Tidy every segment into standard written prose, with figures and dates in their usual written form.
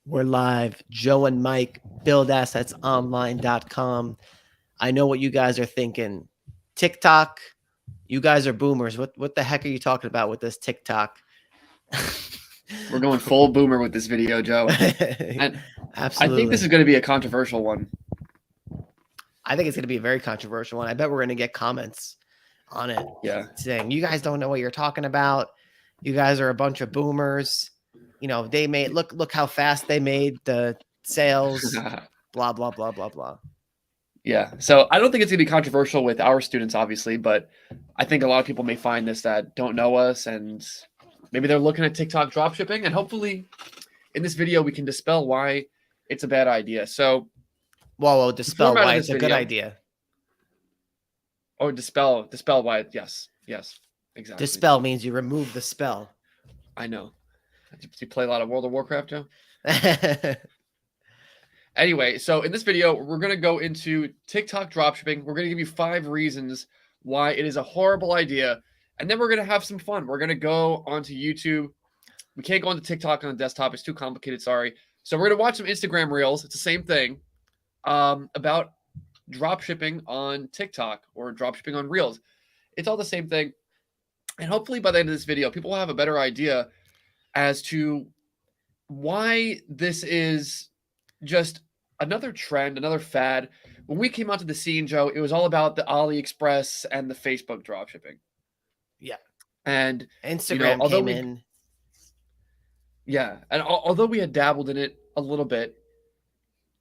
We're live. Joe and Mike, buildassetsonline.com. I know what you guys are thinking. TikTok, you guys are boomers. What the heck are you talking about with this TikTok? We're going full boomer with this video, Joe. And I think this Absolutely. is going to be a controversial one. I think it's going to be a very controversial one. I bet we're going to get comments on it Yeah. saying, you guys don't know what you're talking about. You guys are a bunch of boomers. You know, they made look how fast they made the sales, blah, blah, blah, blah, blah. Yeah. So I don't think it's going to be controversial with our students, obviously, but I think a lot of people may find this that don't know us and maybe they're looking at TikTok dropshipping. And hopefully in this video, we can dispel why it's a bad idea. So Well, the dispel format why of this it's a good video, idea. or dispel why, yes, exactly. Dispel means you remove the spell. I know. Do you play a lot of World of Warcraft, Joe? Anyway, so in this video, we're going to go into TikTok dropshipping. We're going to give you 5 reasons why it is a horrible idea. And then we're going to have some fun. We're going to go onto YouTube. We can't go onto TikTok on the desktop. It's too complicated, sorry. So we're going to watch some Instagram Reels. It's the same thing about dropshipping on TikTok or dropshipping on Reels. It's all the same thing. And hopefully by the end of this video, people will have a better idea as to why this is just another trend, another fad. When we came onto the scene, Joe, it was all about the AliExpress and the Facebook dropshipping. Yeah. And Instagram came in. and although we had dabbled in it a little bit,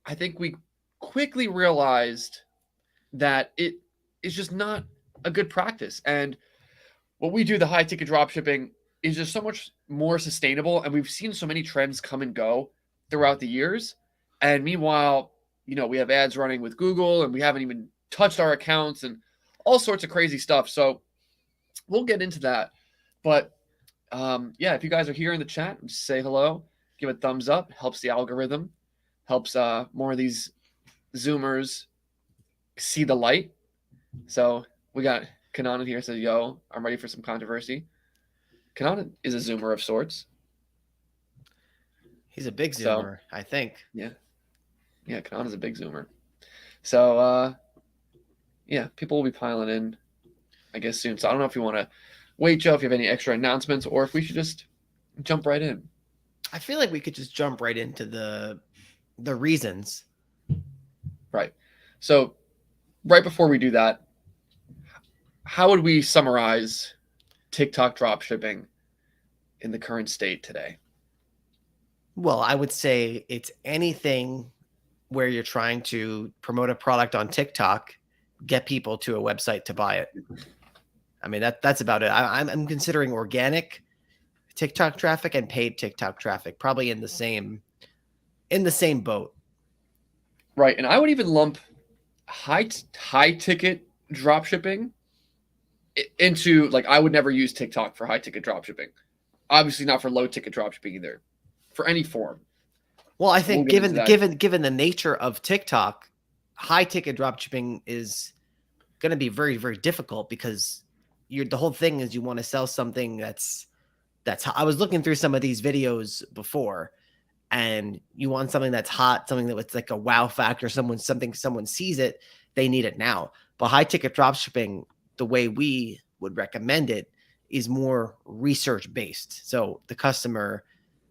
I think we quickly realized that it is just not a good practice. And what we do, the high ticket dropshipping, is just so much more sustainable. And we've seen so many trends come and go throughout the years. And meanwhile, we have ads running with Google and we haven't even touched our accounts and all sorts of crazy stuff. So we'll get into that. But if you guys are here in the chat, just say hello, give a thumbs up, helps the algorithm, helps more of these Zoomers see the light. So we got Kanan here says, yo, I'm ready for some controversy. Kanan is a Zoomer of sorts. He's a big Zoomer, I think. Yeah. Yeah, Kanan is a big Zoomer. So, people will be piling in, I guess, soon. So I don't know if you want to wait, Joe, if you have any extra announcements, or if we should just jump right in. I feel like we could just jump right into the reasons. Right. So right before we do that, how would we summarize TikTok dropshipping in the current state today? Well, I would say it's anything where you're trying to promote a product on TikTok, get people to a website to buy it. I mean, that's about it. I'm considering organic TikTok traffic and paid TikTok traffic probably in the same boat. Right. And I would even lump high ticket dropshipping into, like, I would never use TikTok for high ticket dropshipping. Obviously not for low ticket dropshipping either. For any form. Well, I think given the nature of TikTok, high ticket dropshipping is going to be very, very difficult because the whole thing is you want to sell something that's I was looking through some of these videos before, and you want something that's hot, something that was like a wow factor. Someone sees it, they need it now. But high ticket dropshipping, the way we would recommend it, is more research based. So the customer,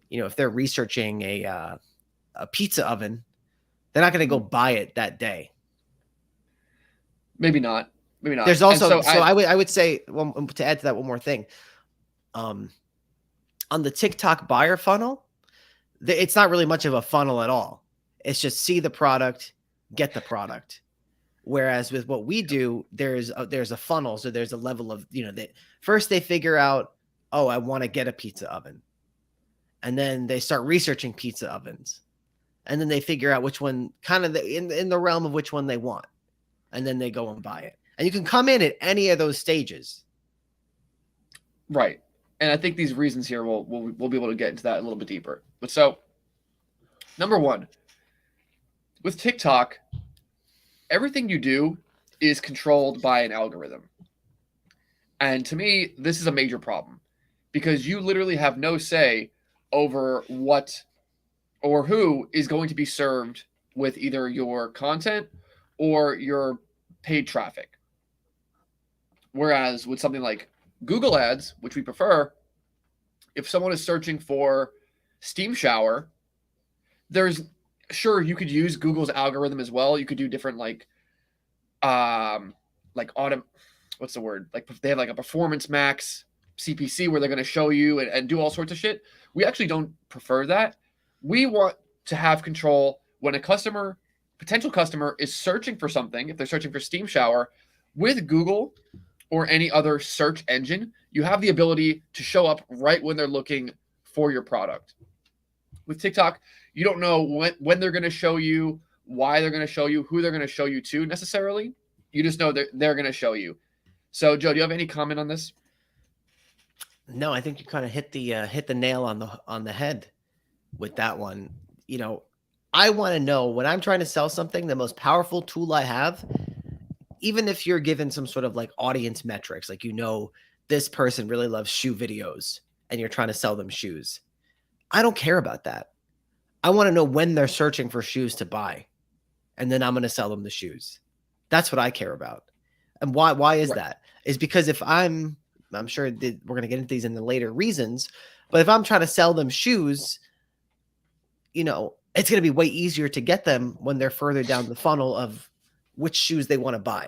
if they're researching a pizza oven, they're not going to go buy it that day. Maybe not. There's also, I would say, well, to add to that, one more thing. On the TikTok buyer funnel, it's not really much of a funnel at all. It's just see the product, get the product. Whereas with what we do, there's a funnel. So there's a level of, first they figure out, oh, I want to get a pizza oven. And then they start researching pizza ovens. And then they figure out which one, kind of in the realm of which one they want. And then they go and buy it. And you can come in at any of those stages. Right. And I think these reasons here, we'll be able to get into that a little bit deeper. But so, number one, with TikTok, everything you do is controlled by an algorithm. And to me, this is a major problem because you literally have no say over what or who is going to be served with either your content or your paid traffic. Whereas with something like Google Ads, which we prefer, if someone is searching for steam shower, there's sure you could use Google's algorithm as well. You could do different like autumn, what's the word? Like they have like a performance max CPC where they're going to show you and do all sorts of shit. We actually don't prefer that. We want to have control when a potential customer is searching for something. If they're searching for steam shower with Google or any other search engine, you have the ability to show up right when they're looking for your product. With TikTok, you don't know when they're going to show you, why they're going to show you, who they're going to show you to necessarily. You just know they're going to show you. So, Joe, do you have any comment on this? No, I think you kind of hit the nail on the head with that one. You know, I want to know when I'm trying to sell something, the most powerful tool I have, even if you're given some sort of like audience metrics, like, you know, this person really loves shoe videos and you're trying to sell them shoes. I don't care about that. I want to know when they're searching for shoes to buy, and then I'm going to sell them the shoes. That's what I care about. And why is that? Is because if I'm sure that we're going to get into these in the later reasons, but if I'm trying to sell them shoes, you know, it's going to be way easier to get them when they're further down the funnel of which shoes they want to buy.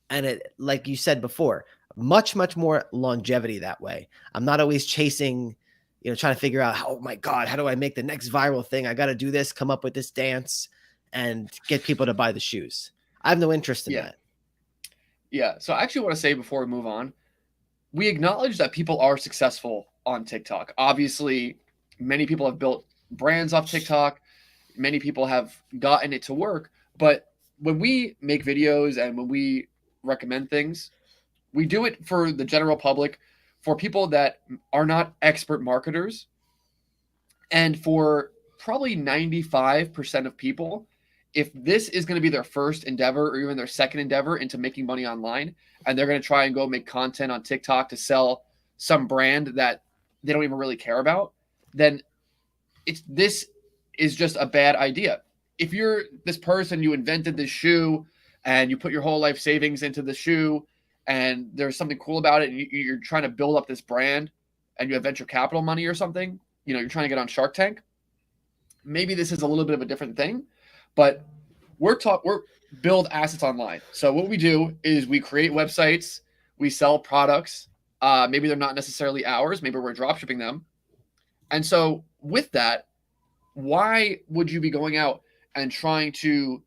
And it, like you said before, much more longevity that way. I'm not always chasing, you know, trying to figure out, oh my God, how do I make the next viral thing? I got to do this, come up with this dance and get people to buy the shoes. I have no interest in that. Yeah. So I actually want to say before we move on, we acknowledge that people are successful on TikTok. Obviously, many people have built brands off TikTok. Many people have gotten it to work. But when we make videos and when we recommend things, we do it for the general public, for people that are not expert marketers, and for probably 95% of people. If this is going to be their first endeavor or even their second endeavor into making money online, and they're going to try and go make content on TikTok to sell some brand that they don't even really care about, then this is just a bad idea. If you're this person, you invented this shoe and you put your whole life savings into the shoe and there's something cool about it and you're trying to build up this brand and you have venture capital money or something, you know, you're trying to get on Shark Tank, maybe this is a little bit of a different thing. But we're build assets online. So what we do is we create websites, we sell products. Maybe they're not necessarily ours. Maybe we're dropshipping them. And so with that, why would you be going out and trying to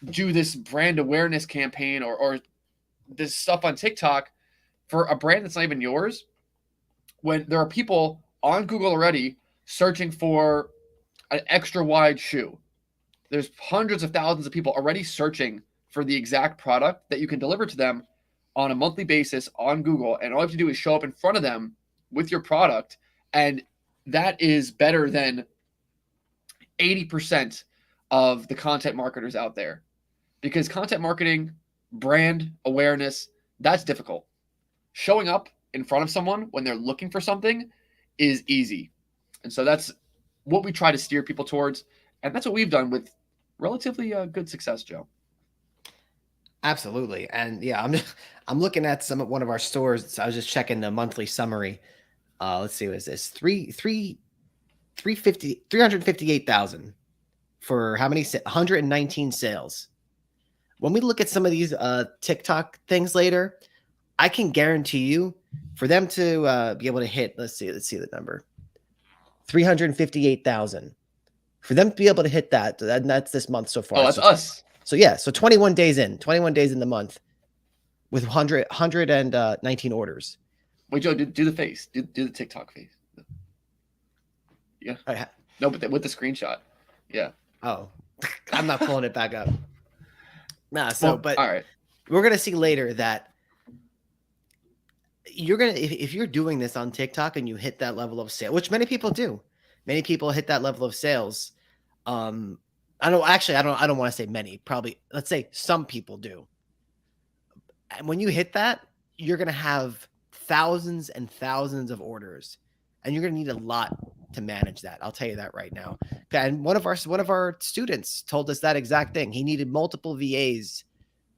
do this brand awareness campaign or this stuff on TikTok for a brand that's not even yours, when there are people on Google already searching for an extra wide shoe? There's hundreds of thousands of people already searching for the exact product that you can deliver to them on a monthly basis on Google. And all you have to do is show up in front of them with your product. And that is better than 80% of the content marketers out there. Because content marketing, brand awareness, that's difficult. Showing up in front of someone when they're looking for something is easy. And so that's what we try to steer people towards. And that's what we've done with relatively good success, Joe. Absolutely. And yeah, I'm looking at one of our stores. So I was just checking the monthly summary. Let's see, what is this? 358,000 for how many? 119 sales. When we look at some of these TikTok things later, I can guarantee you for them to be able to hit, let's see the number. 358,000. For them to be able to hit that, that's this month so far. Oh, that's us. So yeah, so 21 days in the month with 119 orders. Wait, Joe, do the face. Do the TikTok face. Yeah. No, but with the screenshot. Yeah. Oh, I'm not pulling it back up. Nah, so, well, but all right. We're going to see later that you're going to, if you're doing this on TikTok and you hit that level of sale, which many people do, many people hit that level of sales. I don't want to say many, probably, let's say some people do. And when you hit that, you're going to have thousands and thousands of orders, and you're going to need a lot to manage that. I'll tell you that right now. And one of our students told us that exact thing. He needed multiple VAs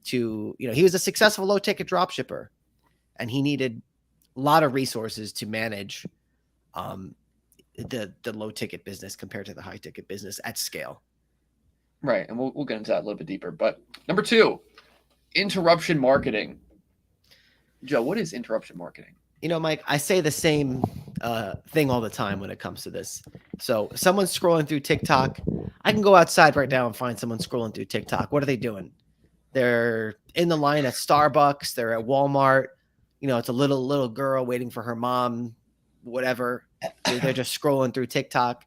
to, he was a successful low ticket drop shipper, and he needed a lot of resources to manage the low ticket business compared to the high ticket business at scale. Right. And we'll get into that a little bit deeper. But number 2, interruption marketing. Joe, what is interruption marketing? Mike, I say the same thing all the time when it comes to this. So someone's scrolling through TikTok. I can go outside right now and find someone scrolling through TikTok. What are they doing? They're in the line at Starbucks. They're at Walmart. It's a little girl waiting for her mom, whatever. They're just scrolling through TikTok,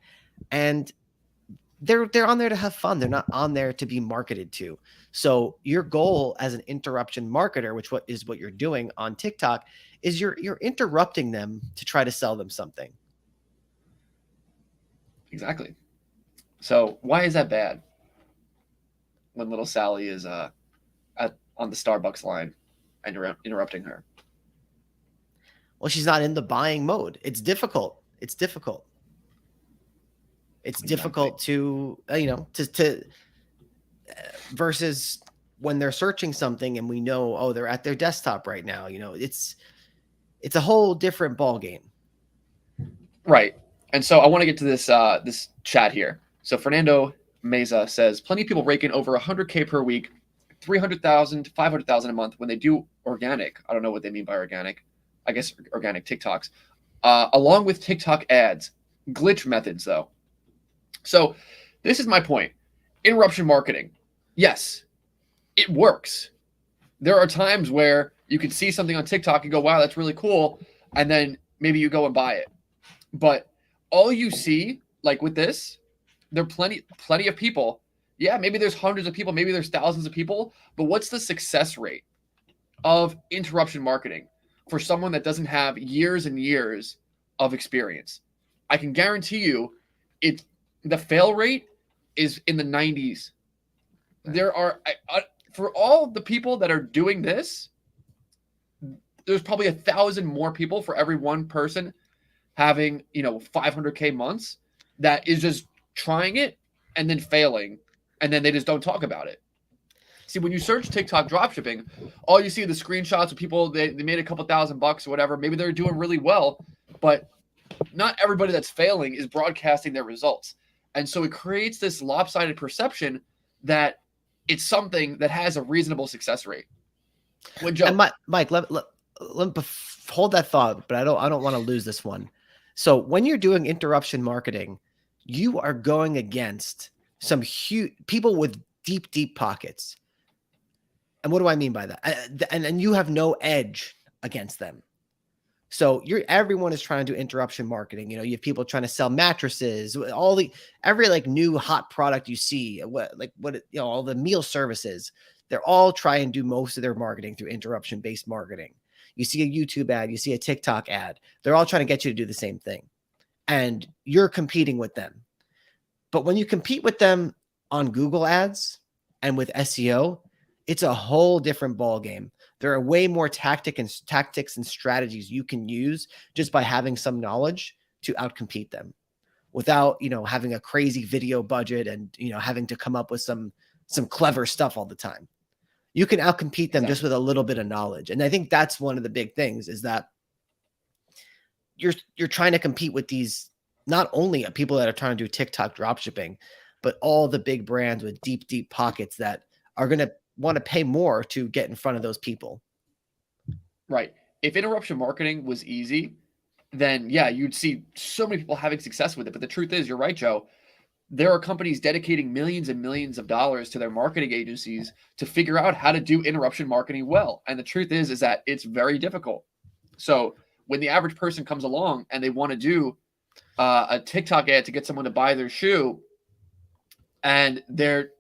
and they're on there to have fun. They're not on there to be marketed to. So your goal as an interruption marketer, which is what you're doing on TikTok, is you're interrupting them to try to sell them something. Exactly. So why is that bad? When little Sally is on the Starbucks line and you're interrupting her. Well, she's not in the buying mode. It's difficult. It's difficult to, versus when they're searching something and we know, oh, they're at their desktop right now. It's a whole different ball game. Right. And so I want to get to this chat here. So Fernando Meza says, plenty of people rake in over 100K per week, 300,000 to 500,000 a month when they do organic. I don't know what they mean by organic. I guess organic TikToks, along with TikTok ads. Glitch methods, though. So this is my point. Interruption marketing. Yes, it works. There are times where you can see something on TikTok and go, wow, that's really cool. And then maybe you go and buy it. But all you see, like with this, there are plenty of people. Yeah, maybe there's hundreds of people, maybe there's thousands of people. But what's the success rate of interruption marketing for someone that doesn't have years and years of experience? I can guarantee you the fail rate is in the 90s. There are, for all the people that are doing this, there's probably 1,000 more people for every one person having, 500K months that is just trying it and then failing, and then they just don't talk about it. See, when you search TikTok dropshipping, all you see are the screenshots of people, they made a couple $1,000 or whatever. Maybe they're doing really well, but not everybody that's failing is broadcasting their results. And so it creates this lopsided perception that it's something that has a reasonable success rate. And Mike, let hold that thought, but I don't want to lose this one. So when you're doing interruption marketing, you are going against some huge people with deep pockets. And what do I mean by that? And you have no edge against them. So everyone is trying to do interruption marketing. You have people trying to sell mattresses, every like new hot product you see, all the meal services, they're all trying to do most of their marketing through interruption based marketing. You see a YouTube ad, you see a TikTok ad, they're all trying to get you to do the same thing. And you're competing with them. But when you compete with them on Google ads and with SEO, it's a whole different ball game. There are way more tactics and strategies you can use just by having some knowledge to outcompete them without, having a crazy video budget and, having to come up with some clever stuff all the time. You can outcompete them just with a little bit of knowledge. And I think that's one of the big things is that you're trying to compete with these, not only people that are trying to do TikTok dropshipping, but all the big brands with deep pockets that are going to want to pay more to get in front of those people. Right. If interruption marketing was easy, then yeah, you'd see so many people having success with it. But the truth is, you're right, Joe. There are companies dedicating millions and millions of dollars to their marketing agencies to figure out how to do interruption marketing well. And the truth is that it's very difficult. So when the average person comes along and they want to do a TikTok ad to get someone to buy their shoe, and they're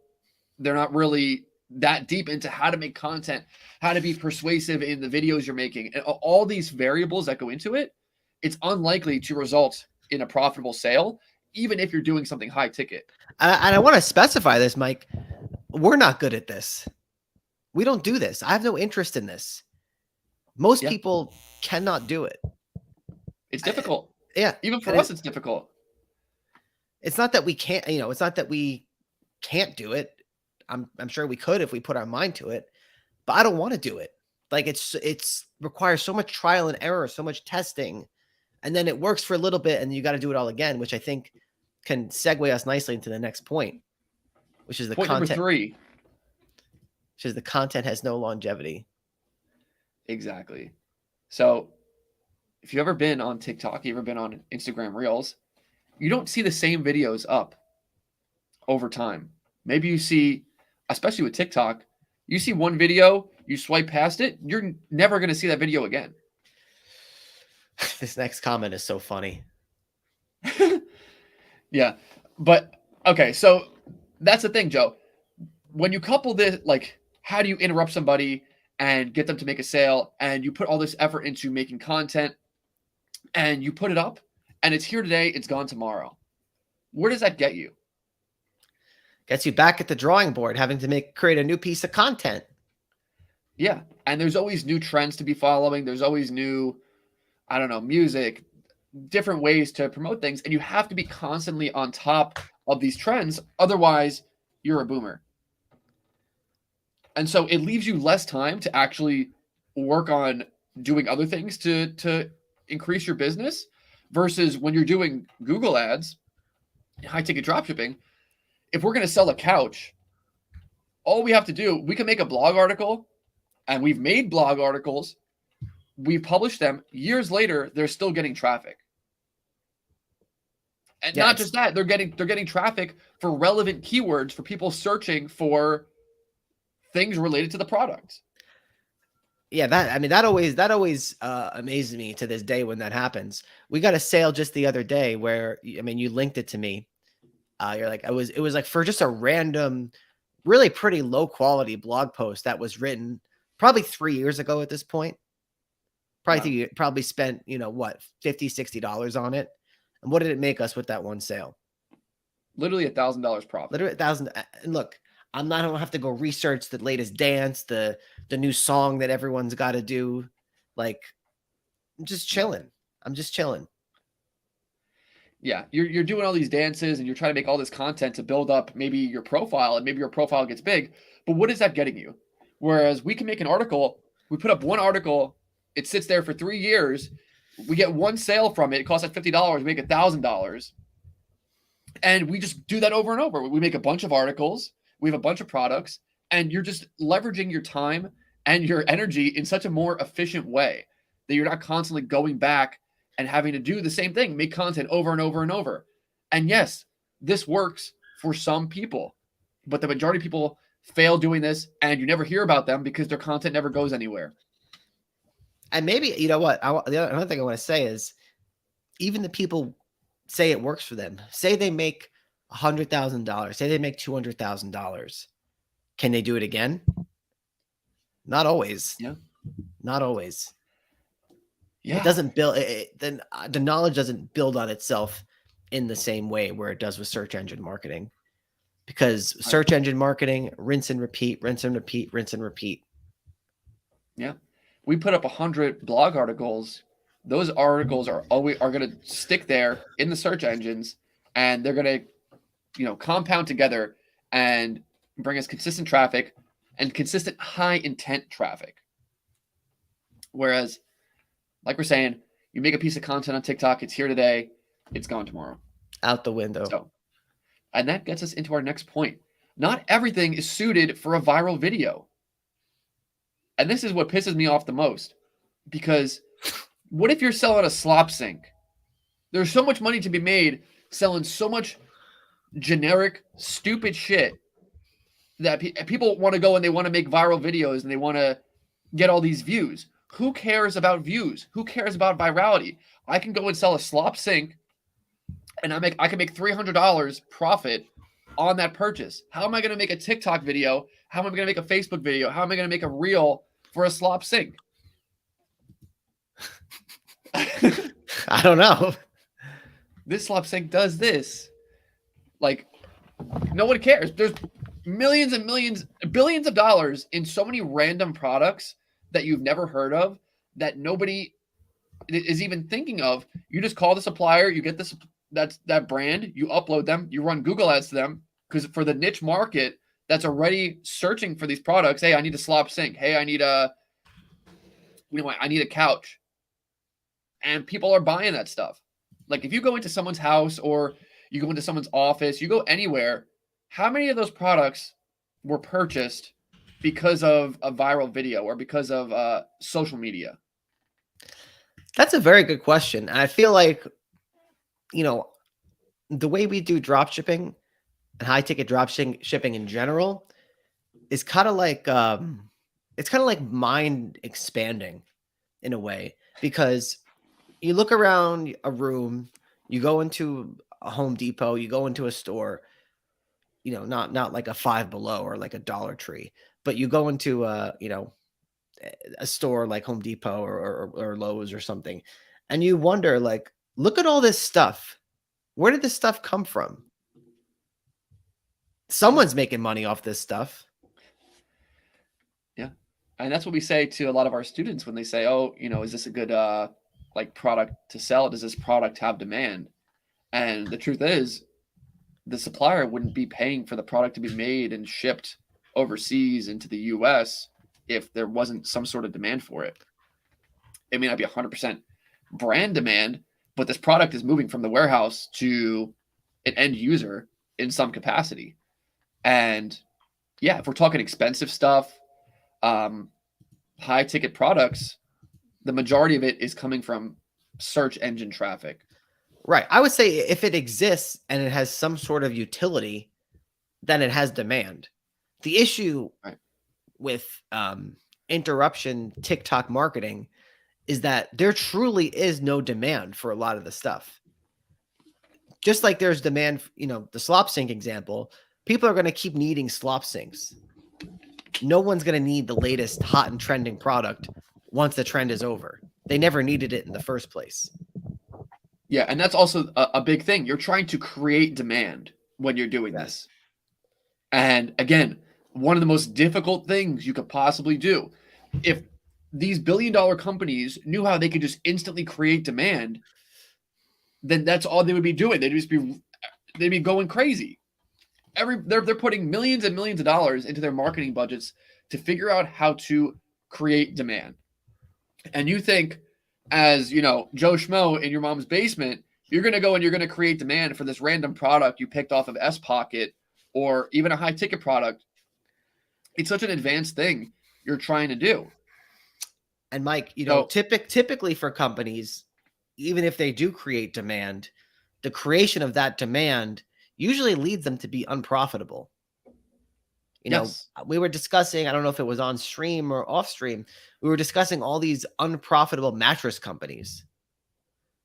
not really that deep into how to make content, how to be persuasive in the videos you're making, and all these variables that go into it, it's unlikely to result in a profitable sale, even if you're doing something high ticket. And I want to specify this, Mike. We're not good at this. We don't do this. I have no interest in this. Most people cannot do it. It's difficult. Yeah. Even for us, it's difficult. it's not that we can't, it's not that we can't do it. I'm sure we could if we put our mind to it, but I don't want to do it. Like it's requires so much trial and error, so much testing, and then it works for a little bit, and you got to do it all again, which I think can segue us nicely into the next point, which is the point content. Number 3. Which is the content has no longevity. Exactly. So if you've ever been on TikTok, you've ever been on Instagram Reels, you don't see the same videos up over time. Maybe you see, especially with TikTok, you see one video, you swipe past it, you're never going to see that video again. This next comment is so funny. Yeah. But okay, so that's the thing, Joe. When you couple this, like, how do you interrupt somebody and get them to make a sale, and you put all this effort into making content and you put it up and it's here today, it's gone tomorrow. Where does that get you? Gets you back at the drawing board, having to create a new piece of content. Yeah. And there's always new trends to be following. There's always new, I don't know, music, different ways to promote things. And you have to be constantly on top of these trends. Otherwise, you're a boomer. And so it leaves you less time to actually work on doing other things to increase your business, versus when you're doing Google ads, high ticket dropshipping. If we're going to sell a couch, all we have to do, we can make a blog article, and we've made blog articles. We publish them. Years later, they're still getting traffic. And not just that, they're getting traffic for relevant keywords for people searching for things related to the product. Yeah, that always amazes me to this day when that happens. We got a sale just the other day where, you linked it to me. You're like, it was like for just a random, really pretty low quality blog post that was written probably 3 years ago at this point. Probably spent, what, $50, $60 on it. And what did it make us with that one sale? Literally $1,000 profit. Literally $1,000. And look, I don't have to go research the latest dance, the new song that everyone's got to do. Like, I'm just chilling. Yeah, you're doing all these dances and you're trying to make all this content to build up maybe your profile, and maybe your profile gets big. But what is that getting you? Whereas we can make an article, we put up one article, it sits there for 3 years, we get one sale from it, it costs us $50, we make $1,000. And we just do that over and over. We make a bunch of articles, we have a bunch of products, and you're just leveraging your time and your energy in such a more efficient way that you're not constantly going back and having to do the same thing, make content over and over and over. And yes, this works for some people, but the majority of people fail doing this, and you never hear about them because their content never goes anywhere. And maybe, you know what, another thing I want to say is, even the people say it works for them. Say they make $100,000. Say they make $200,000. Can they do it again? Not always. Yeah. Not always. Yeah. It doesn't build. Then the knowledge doesn't build on itself in the same way where it does with search engine marketing, because search engine marketing, rinse and repeat, rinse and repeat, rinse and repeat. Yeah. We put up 100 blog articles. Those articles are going to stick there in the search engines, and they're going to, compound together and bring us consistent traffic and consistent high intent traffic. Whereas, like we're saying, you make a piece of content on TikTok, it's here today, it's gone tomorrow. Out the window. So, and that gets us into our next point. Not everything is suited for a viral video. And this is what pisses me off the most, because what if you're selling a slop sink? There's so much money to be made selling so much generic, stupid shit that people want to go and they want to make viral videos and they want to get all these views. Who cares about views? Who cares about virality? I can go and sell a slop sink, and I can make $300 profit on that purchase. How am I going to make a TikTok video? How am I going to make a Facebook video? How am I going to make a reel for a slop sink? I don't know. This slop sink does this. Like, no one cares. There's millions and millions, billions of dollars in so many random products that you've never heard of, that nobody is even thinking of. You just call the supplier, you get that brand, you upload them, you run Google ads to them, because for the niche market that's already searching for these products, hey, I need a slop sink. Hey, I need a couch. And people are buying that stuff. Like if you go into someone's house or you go into someone's office, you go anywhere, how many of those products were purchased because of a viral video or because of social media? That's a very good question. And I feel like, the way we do drop shipping and high ticket shipping in general is kind of like it's kind of like mind expanding in a way, because you look around a room, you go into a Home Depot, you go into a store, not like a Five Below or like a Dollar Tree, but you go into a store like Home Depot or Lowe's or something, and you wonder, like, look at all this stuff. Where did this stuff come from? Someone's making money off this stuff. Yeah. And that's what we say to a lot of our students when they say, oh, is this a good like product to sell? Does this product have demand? And the truth is, the supplier wouldn't be paying for the product to be made and shipped overseas into the US if there wasn't some sort of demand for it. It may not be 100% brand demand, but this product is moving from the warehouse to an end user in some capacity. And yeah, if we're talking expensive stuff, high ticket products, the majority of it is coming from search engine traffic. Right. I would say if it exists and it has some sort of utility, then it has demand. The issue with interruption TikTok marketing is that there truly is no demand for a lot of the stuff. Just like there's demand, the slop sink example, people are going to keep needing slop sinks. No one's going to need the latest hot and trending product once the trend is over. They never needed it in the first place. Yeah, and that's also a big thing. You're trying to create demand when you're doing this. And again, one of the most difficult things you could possibly do. If these billion-dollar companies knew how they could just instantly create demand, then that's all they would be doing. They'd be going crazy. They're putting millions and millions of dollars into their marketing budgets to figure out how to create demand. And you think, as Joe Schmo in your mom's basement, you're going to go and you're going to create demand for this random product you picked off of S Pocket or even a high ticket product. It's such an advanced thing you're trying to do. And Mike, typically for companies, even if they do create demand, the creation of that demand usually leads them to be unprofitable. We were discussing, I don't know if it was on stream or off stream, we were discussing all these unprofitable mattress companies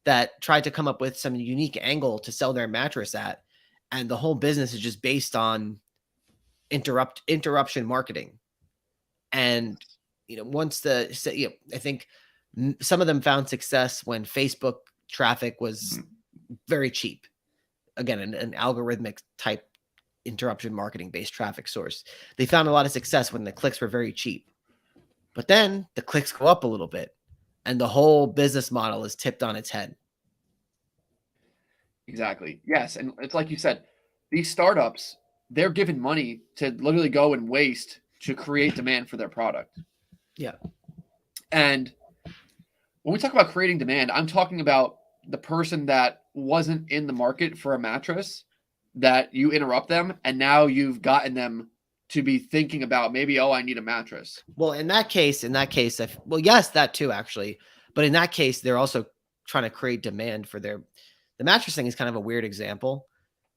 that tried to come up with some unique angle to sell their mattress at. And the whole business is just based on interruption marketing. And, I think some of them found success when Facebook traffic was very cheap. Again, an algorithmic type interruption marketing based traffic source. They found a lot of success when the clicks were very cheap. But then the clicks go up a little bit and the whole business model is tipped on its head. Exactly. Yes. And it's like you said, these startups, they're given money to literally go and waste to create demand for their product. Yeah. And when we talk about creating demand, I'm talking about the person that wasn't in the market for a mattress, that you interrupt them and now you've gotten them to be thinking about maybe, I need a mattress. Well, in that case, yes, that too, actually. But in that case, they're also trying to create demand for the mattress thing is kind of a weird example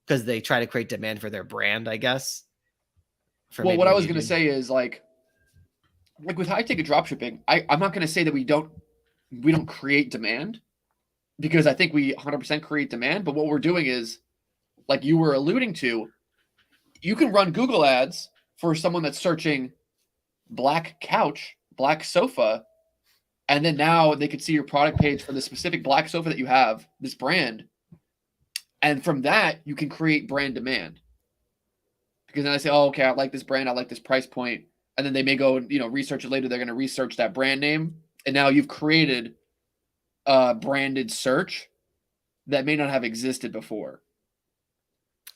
because they try to create demand for their brand, I guess. Well, what I was going to say is like with high ticket dropshipping, I'm not going to say that we don't create demand, because I think we 100% create demand. But what we're doing is, like you were alluding to, you can run Google ads for someone that's searching black couch, black sofa, and then now they could see your product page for the specific black sofa that you have, this brand. And from that, you can create brand demand. Because then I say, okay, I like this brand, I like this price point. And then they may go and, research it later. They're going to research that brand name. And now you've created a branded search that may not have existed before.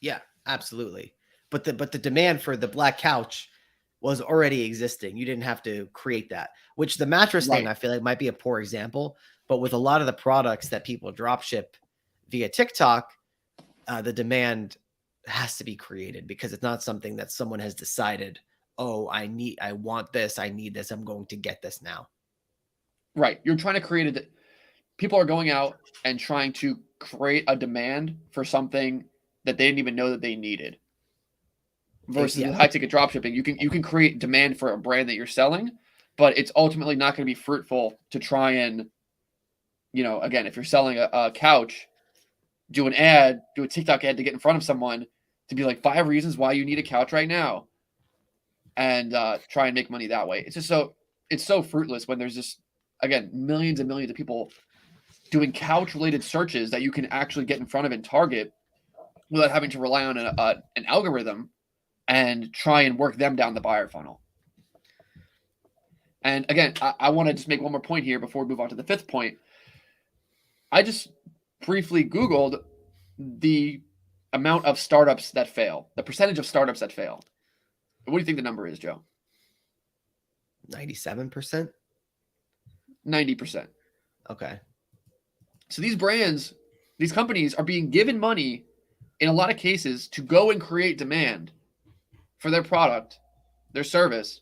Yeah, absolutely. But the demand for the black couch was already existing. You didn't have to create that. Which the mattress thing, Right. I feel like might be a poor example. But with a lot of the products that people drop ship via TikTok, the demand has to be created because it's not something that someone has decided, oh, I want this, I need this, I'm going to get this now. Right. You're trying to create a people are going out and trying to create a demand for something that they didn't even know that they needed. Versus Yeah. with high ticket dropshipping, you can create demand for a brand that you're selling, but it's ultimately not going to be fruitful to try and, again, if you're selling a couch, do a TikTok ad to get in front of someone to be like 5 reasons why you need a couch right now, and try and make money that way. It's so fruitless when there's just, again, millions and millions of people doing couch related searches that you can actually get in front of and target without having to rely on an algorithm and try and work them down the buyer funnel. And again, I want to just make one more point here before we move on to the 5th point. I just briefly Googled the amount of startups that fail, the percentage of startups that fail. What do you think the number is, Joe? 97%? 90%. Okay. So these companies are being given money in a lot of cases to go and create demand for their product, their service,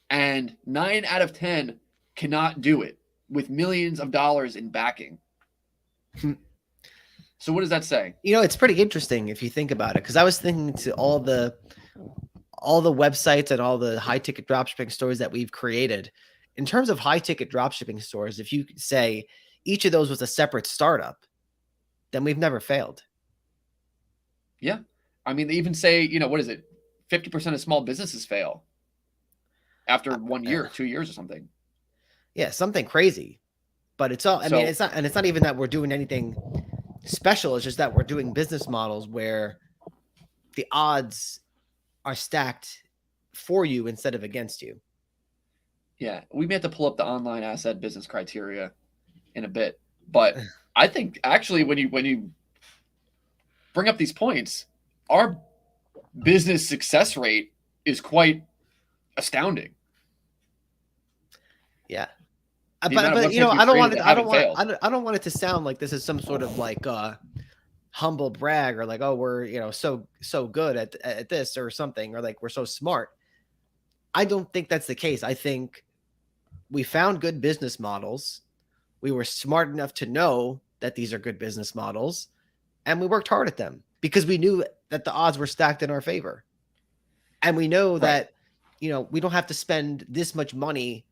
and 9 out of 10 cannot do it with millions of dollars in backing. So what does that say? It's pretty interesting if you think about it, because I was thinking to all the websites and all the high ticket dropshipping stores that we've created. In terms of high ticket dropshipping stores, if you say each of those was a separate startup, then we've never failed. Yeah. I mean, they even say, what is it? 50% of small businesses fail after 1 year, 2 years or something. Yeah, something crazy. But it's all, I mean, it's not even that we're doing anything special. It's just that we're doing business models where the odds are stacked for you instead of against you. Yeah, we may have to pull up the online asset business criteria in a bit, but I think actually when you bring up these points, our business success rate is quite astounding. Yeah. But I don't want it to sound like this is some sort of like humble brag or like, oh, we're so good at this or something, or like we're so smart. I don't think that's the case. I think we found good business models. We were smart enough to know that these are good business models, and we worked hard at them because we knew that the odds were stacked in our favor. And we know that, we don't have to spend this much money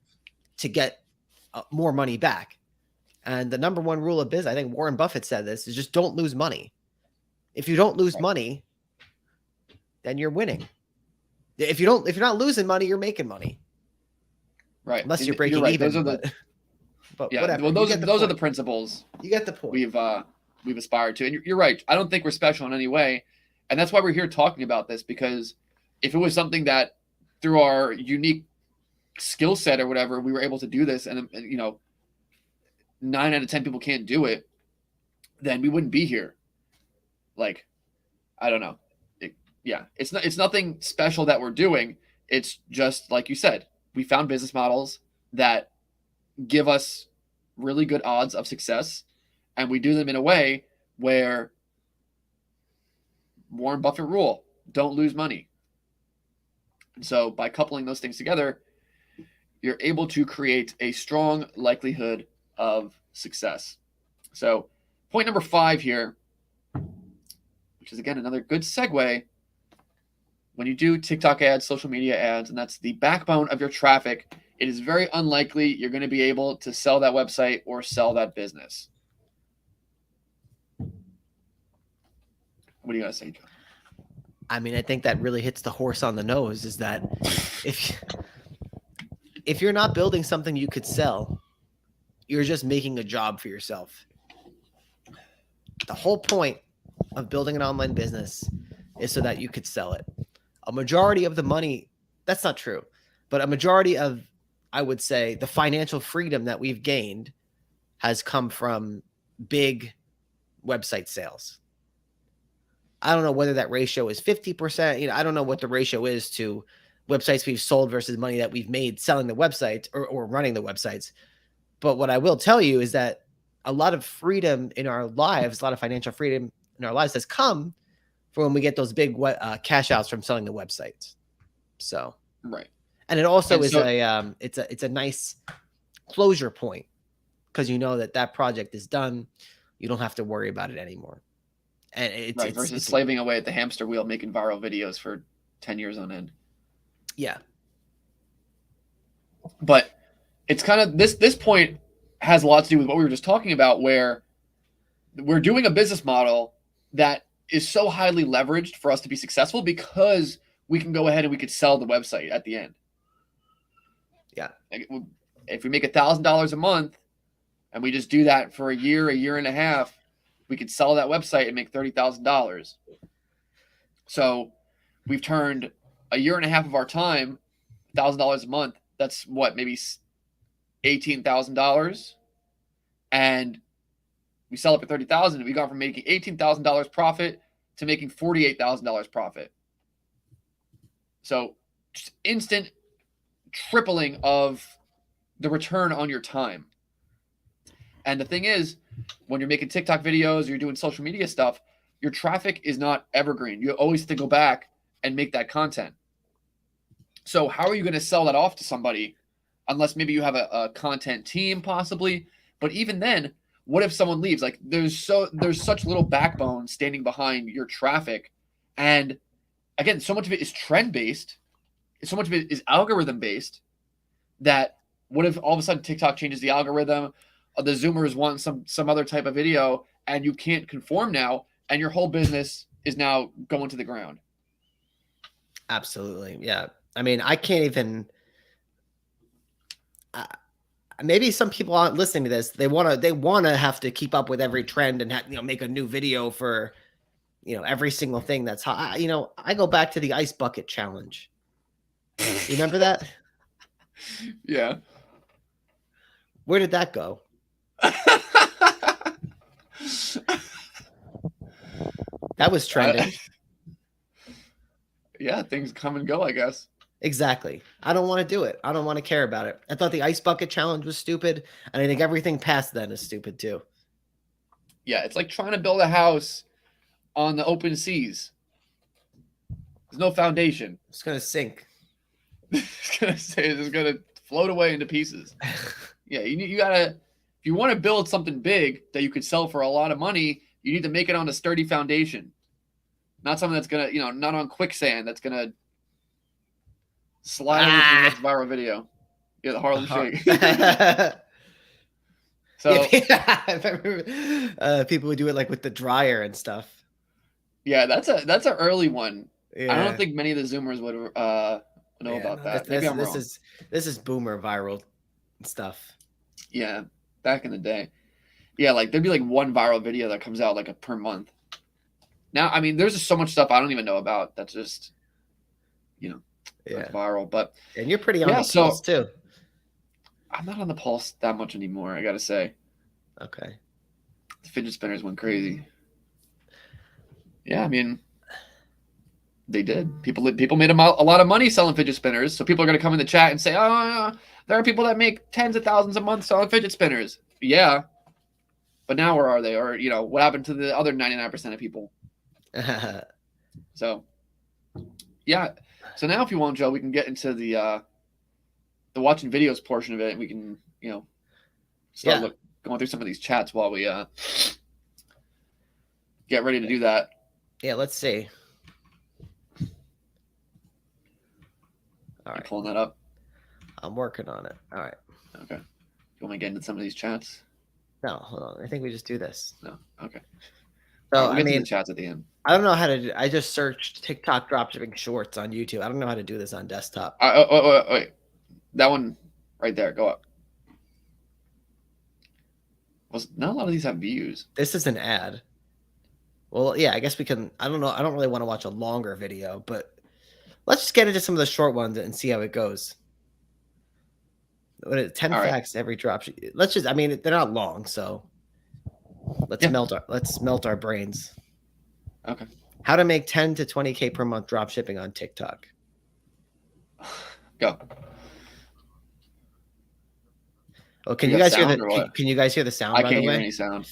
to get more money back. And the number one rule of business, I think Warren Buffett said this, is just don't lose money. If you don't lose money, then you're winning. If you're not losing money, you're making money. Right. Unless you're breaking even. Those are whatever. Well, those are the principles. You get the point. We've aspired to. And you're right. I don't think we're special in any way. And that's why we're here talking about this, because if it was something that through our unique skill set or whatever, we were able to do this and 9 out of 10 people can't do it, then we wouldn't be here. Like, I don't know. It's nothing special that we're doing. It's just like you said, we found business models that give us really good odds of success, and we do them in a way where Warren Buffett rule, don't lose money. And so by coupling those things together, you're able to create a strong likelihood of success. So point number 5 here, which is again another good segue. When you do TikTok ads, social media ads, and that's the backbone of your traffic, it is very unlikely you're going to be able to sell that website or sell that business. What do you got to say, John? I mean, I think that really hits the horse on the nose, is that if you're not building something you could sell, you're just making a job for yourself. The whole point of building an online business is so that you could sell it. A majority of the money, that's not true, but a majority of, I would say, the financial freedom that we've gained has come from big website sales. I don't know whether that ratio is 50%. I don't know what the ratio is to websites we've sold versus money that we've made selling the website or running the websites. But what I will tell you is that a lot of freedom in our lives, a lot of financial freedom in our lives has come from when we get those big cash outs from selling the websites. So, right. And it also And is so, it's a nice closure point because you know that project is done. You don't have to worry about it anymore. And right, versus slaving away at the hamster wheel making viral videos for 10 years on end. Yeah. But it's kind of this point has a lot to do with what we were just talking about, where we're doing a business model that is so highly leveraged for us to be successful because we can go ahead and we could sell the website at the end. Yeah. If we make $1,000 a month and we just do that for a year and a half, we could sell that website and make $30,000. So we've turned a year and a half of our time, $1,000 a month. That's what, maybe $18,000, and we sell it for $30,000. We got from making $18,000 profit to making $48,000 profit. So just instant tripling of the return on your time. And the thing is, when you're making TikTok videos or you're doing social media stuff, your traffic is not evergreen. You always have to go back and make that content. So how are you going to sell that off to somebody unless maybe you have a content team possibly? But even then, what if someone leaves? Like there's such little backbone standing behind your traffic. And again, so much of it is trend based. So much of it is algorithm based that what if all of a sudden TikTok changes the algorithm? The Zoomers want some other type of video and you can't conform now and your whole business is now going to the ground. Absolutely. Yeah. I mean, I can't even maybe some people aren't listening to this. They want to have to keep up with every trend and make a new video for every single thing that's hot. I go back to the ice bucket challenge. You remember that? Yeah. Where did that go? That was trending. Yeah, things come and go, I guess. Exactly. I don't want to do it. I don't want to care about it. I thought the ice bucket challenge was stupid, and I think everything past then is stupid too. Yeah, it's like trying to build a house on the open seas. There's no foundation. It's gonna sink. It's gonna float away into pieces. Yeah, you gotta, if you want to build something big that you could sell for a lot of money, you need to make it on a sturdy foundation. Not something that's gonna, not on quicksand that's gonna slide over to the next viral video. Yeah, the Harlem Shake. So people would do it like with the dryer and stuff. Yeah, that's an early one. Yeah. I don't think many of the Zoomers would know about that. Maybe I'm wrong. This is boomer viral stuff. Yeah, back in the day. Yeah, like there'd be like one viral video that comes out like per month. Now, I mean, there's just so much stuff I don't even know about that's just, that's viral. But and you're pretty on the pulse too. I'm not on the pulse that much anymore, I gotta say. Okay. The fidget spinners went crazy. Yeah, I mean, they did. People made a lot of money selling fidget spinners. So people are gonna come in the chat and say, "Oh, there are people that make tens of thousands a month selling fidget spinners." Yeah, but now where are they? Or what happened to the other 99% of people? So, yeah. So now, if you want, Joe, we can get into the watching videos portion of it, and we can start going through some of these chats while we get ready to do that. Yeah, let's see. All right, pulling that up. I'm working on it. All right. Okay. You want me to get into some of these chats? No, hold on. I think we just do this. No. Okay. So we'll get to the chats at the end. I don't know how to do. I just searched TikTok dropshipping shorts on YouTube. I don't know how to do this on desktop. Wait. That one right there. Go up. Not a lot of these have views. This is an ad. Well, yeah, I guess we can. I don't know. I don't really want to watch a longer video, but let's just get into some of the short ones and see how it goes. 10 facts every dropship. Let's just. I mean, they're not long, so Let's melt our brains. Okay. How to make 10 to 20K per month drop shipping on TikTok. Go. Oh, can you guys hear the? Can you guys hear the sound? I can't hear any sound.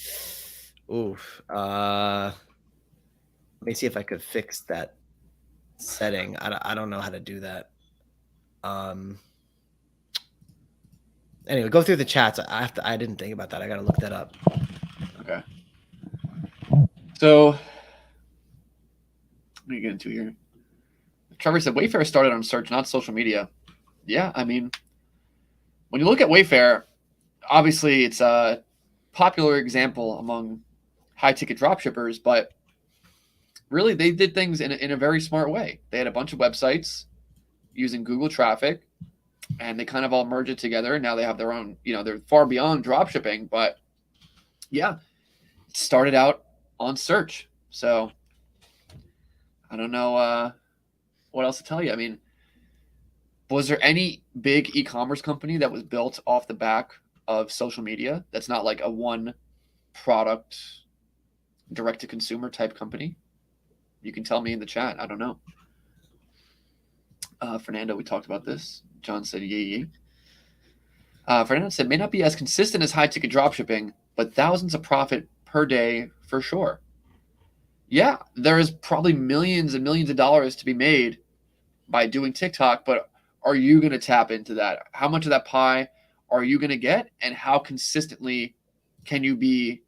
Oof. Let me see if I could fix that setting. I don't know how to do that. Anyway, go through the chats. I didn't think about that. I gotta look that up. Okay. So, what are you getting to here? Trevor said Wayfair started on search, not social media. Yeah, I mean, when you look at Wayfair, obviously it's a popular example among high-ticket dropshippers, but really they did things in a very smart way. They had a bunch of websites using Google traffic, and they kind of all merge it together. Now they have their own, they're far beyond dropshipping, but yeah, it started out on search. So I don't know what else to tell you. I mean, was there any big e-commerce company that was built off the back of social media that's not like a one product direct to consumer type company? You can tell me in the chat. I don't know. Fernando, we talked about this. John said, yeah. Fernando said, may not be as consistent as high ticket dropshipping, but thousands of profit per day for sure. Yeah, there is probably millions and millions of dollars to be made by doing TikTok, but are you going to tap into that? How much of that pie are you going to get, and how consistently can you be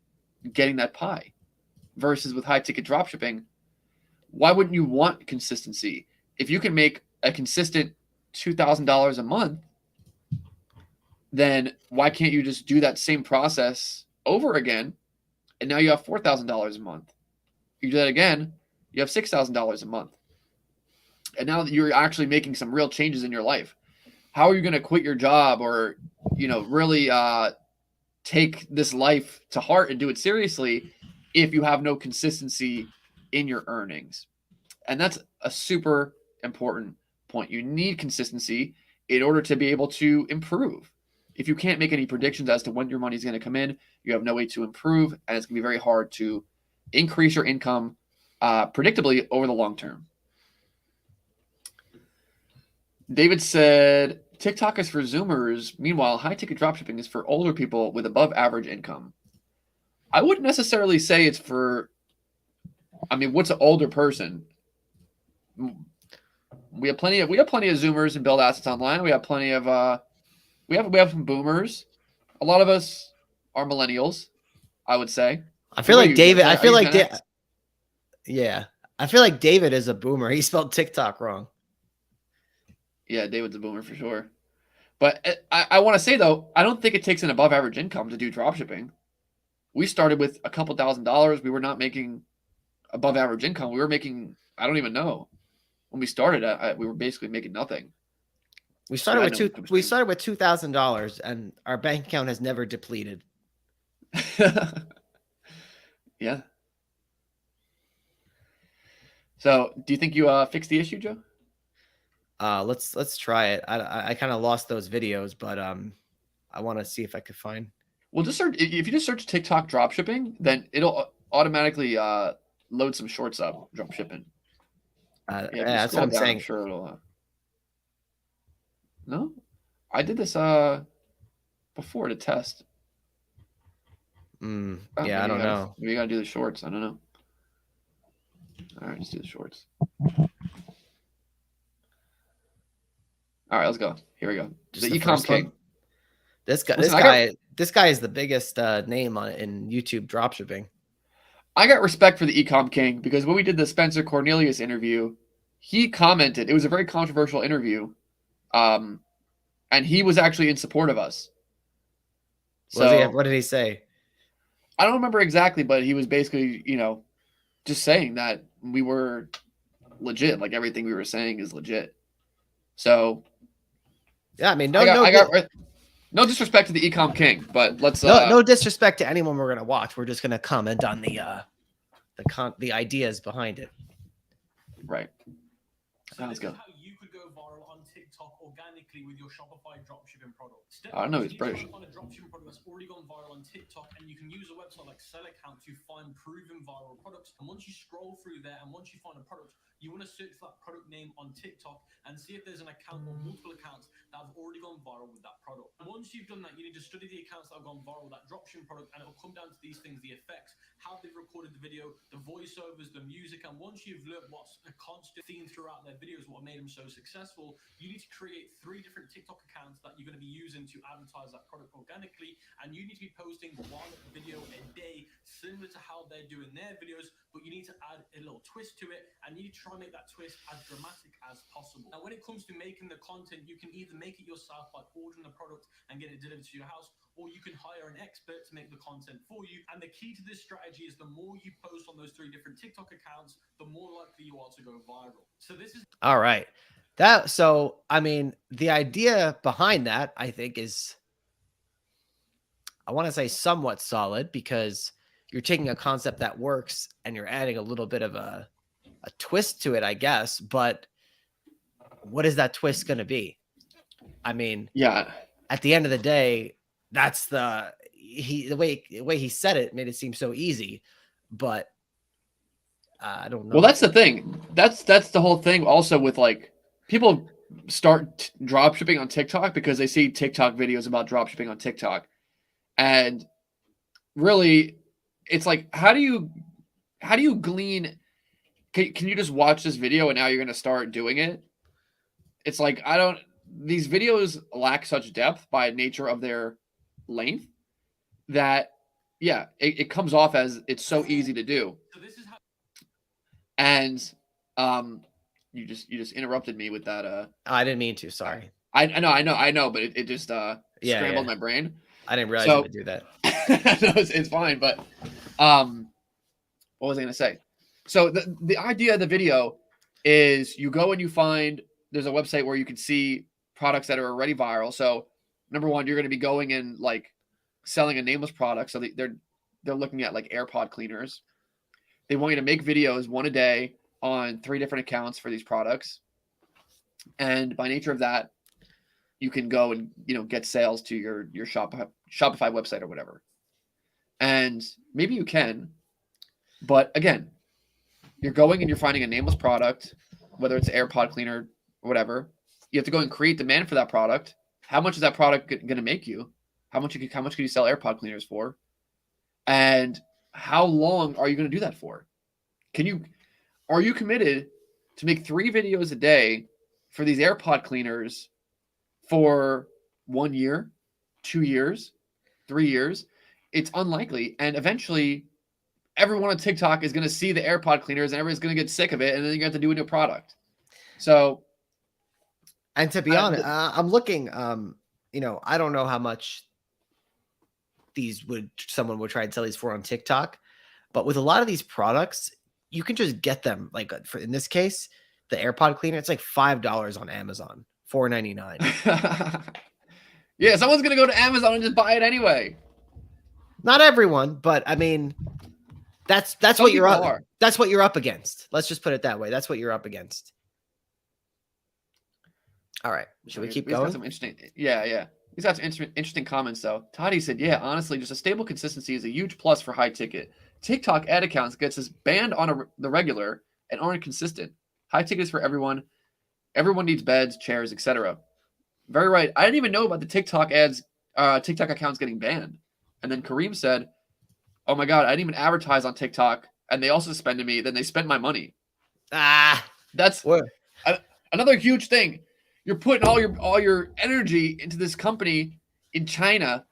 getting that pie? Versus with high ticket dropshipping, why wouldn't you want consistency? If you can make a consistent $2,000 a month, then why can't you just do that same process over again, and now you have $4,000 a month? You do that again, you have $6,000 a month. And now that you're actually making some real changes in your life, how are you going to quit your job or, really take this life to heart and do it seriously if you have no consistency in your earnings? And that's a super important point. You need consistency in order to be able to improve. If you can't make any predictions as to when your money is going to come in, you have no way to improve, and it's going to be very hard to increase your income predictably over the long term. David said, TikTok is for Zoomers. Meanwhile, high-ticket dropshipping is for older people with above-average income. I wouldn't necessarily say it's for, what's an older person? We have plenty of Zoomers and build assets online. We have plenty of we have some boomers. A lot of us are millennials, I would say. I feel like David. I feel like I feel like David is a boomer. He spelled TikTok wrong. Yeah, David's a boomer for sure. But I want to say, though, I don't think it takes an above-average income to do dropshipping. We started with a couple $1,000s. We were not making above-average income. We were making, I don't even know. When we started, we were basically making nothing. We started with $2,000, and our bank account has never depleted. Yeah. So, do you think you fixed the issue, Joe? Let's try it. I kind of lost those videos, but I want to see if I could find. Well, just search. If you just search TikTok dropshipping, then it'll automatically load some shorts up dropshipping. Yeah, that's what I'm saying. I'm sure it'll. No, I did this before to test. Yeah, I don't know. We gotta do the shorts. I don't know. All right, let's do the shorts. All right, let's go. Here we go. The e-com king. This guy is the biggest name in YouTube dropshipping. I got respect for the e-com king because when we did the Spencer Cornelius interview, he commented. It was a very controversial interview, and he was actually in support of us. So what did he say? I don't remember exactly, but he was basically, just saying that we were legit. Like everything we were saying is legit. So. Yeah, I mean, no disrespect to the e-com king, but let's no disrespect to anyone we're gonna watch. We're just gonna comment on the ideas behind it. Right. So let's go. How you could go viral on TikTok organically with your Shopify dropshipping product. I don't know, it's British. On a dropshipping product that's already gone viral on TikTok, and you can use a website like Sell Account to find proven viral products. And once you scroll through there, and once you find a product, you want to search for that product name on TikTok and see if there's an account or multiple accounts that have already gone viral with that product. And once you've done that, you need to study the accounts that have gone viral with that dropshipping product, and it will come down to these things: the effects, how they've recorded the video, the voiceovers, the music. And once you've learned what's a constant theme throughout their videos, what made them so successful, you need to create 3 different TikTok accounts that you're going to be using to advertise that product organically. And you need to be posting 1 video a day, similar to how they're doing their videos, but you need to add a little twist to it, and you need to try and make that twist as dramatic as possible. Now, when it comes to making the content, you can either make it yourself by ordering the product and get it delivered to your house, or you can hire an expert to make the content for you. And the key to this strategy is the more you post on those 3 different TikTok accounts, the more likely you are to go viral. So this is all right. So I mean, the idea behind that, I think, is, I want to say, somewhat solid, because you're taking a concept that works and you're adding a little bit of a twist to it, I guess. But what is that twist going to be? I mean, yeah, at the end of the day, that's the way he said it made it seem so easy, but I don't know. Well, that's the thing. That's the whole thing. Also, with like, people start drop shipping on TikTok because they see TikTok videos about drop shipping on TikTok, and really, it's like, how do you glean? Can you just watch this video and now you're going to start doing it? It's like, these videos lack such depth by nature of their length that, yeah, it comes off as it's so easy to do. So this is how. And you just interrupted me with that. I didn't mean to. Sorry. I know, but it just scrambled my brain. I didn't realize you would do that. No, it's fine. But what was I going to say? So the idea of the video is, you go and you find, there's a website where you can see products that are already viral. So number one, you're going to be going and like selling a nameless product. So they're looking at like AirPod cleaners. They want you to make videos 1 a day on 3 different accounts for these products. And by nature of that, you can go and, get sales to your Shopify website or whatever. And maybe you can, but again, you're going and you're finding a nameless product, whether it's an AirPod cleaner or whatever. You have to go and create demand for that product. How much is that product going to make you? How much can you sell AirPod cleaners for? And how long are you going to do that for? Are you committed to make 3 videos a day for these AirPod cleaners for 1 year, 2 years, 3 years? It's unlikely. And eventually, everyone on TikTok is going to see the AirPod cleaners and everyone's going to get sick of it. And then you have to do a new product. So, and to be honest, I'm looking, I don't know how much someone would try and sell these for on TikTok, but with a lot of these products, you can just get them, like, in this case, the AirPod cleaner, it's like $5 on Amazon, $4.99. Yeah, someone's going to go to Amazon and just buy it anyway. Not everyone, but I mean, that's what you're up. That's what you're up against. Let's just put it that way. That's what you're up against. All right. Should we keep going? Got some interesting, yeah. He's got some interesting comments though. Toddy said, "Yeah, honestly, just a stable consistency is a huge plus for high ticket. TikTok ad accounts gets us banned on the regular and aren't consistent. High tickets for everyone. Everyone needs beds, chairs, etc." Very right. I didn't even know about the TikTok accounts getting banned. And then Kareem said, "Oh my God, I didn't even advertise on TikTok, and they also suspended me. Then they spent my money." That's another huge thing. You're putting all your energy into this company in China.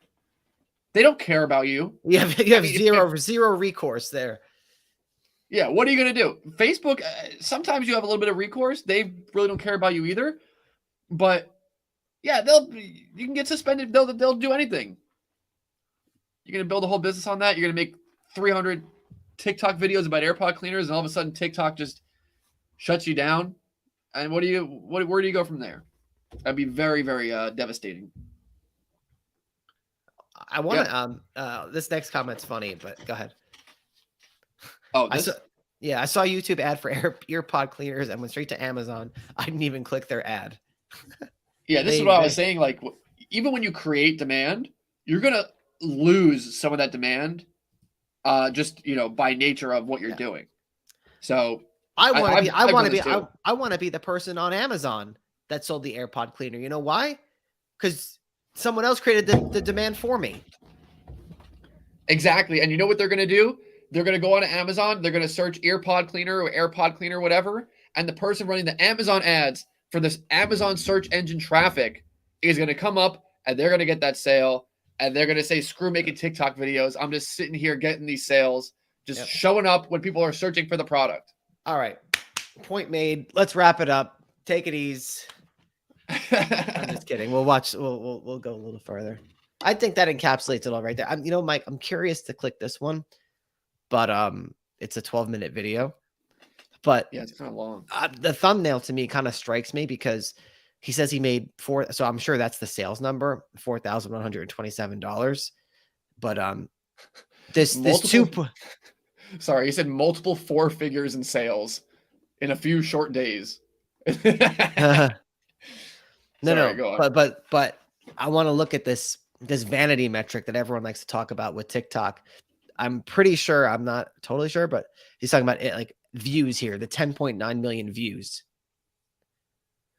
They don't care about you. You have zero recourse there. Yeah, what are you going to do? Facebook, sometimes you have a little bit of recourse. They really don't care about you either. But yeah, you can get suspended. They'll do anything. You're going to build a whole business on that. You're going to make 300 TikTok videos about AirPod cleaners, and all of a sudden TikTok just shuts you down. And where do you go from there? That'd be very, very devastating. I want to. This next comment's funny, but go ahead. Oh, Yeah, I saw a YouTube ad for earpod cleaners and went straight to Amazon. I didn't even click their ad. Yeah, this is what I was saying. Like, even when you create demand, you're gonna lose some of that demand, just by nature of what you're doing. So I want to be the person on Amazon that sold the AirPod cleaner. You know why? Because someone else created the demand for me. Exactly. And you know what they're going to do? They're going to go on Amazon. They're going to search earpod cleaner or AirPod cleaner, whatever. And the person running the Amazon ads for this Amazon search engine traffic is going to come up, and they're going to get that sale. And they're going to say, screw making TikTok videos. I'm just sitting here getting these sales, just showing up when people are searching for the product. All right. Point made. Let's wrap it up. Take it easy. I'm just kidding. We'll watch. We'll go a little further. I think that encapsulates it all right there. Mike, I'm curious to click this one, but it's a 12-minute video. But yeah, it's kind of long. The thumbnail to me kind of strikes me because he says he made so I'm sure that's the sales number, $4,127. But this sorry, he said multiple 4 figures in sales in a few short days. No, but I want to look at this vanity metric that everyone likes to talk about with TikTok. I'm pretty sure, I'm not totally sure, but he's talking about it, like views here, the 10.9 million views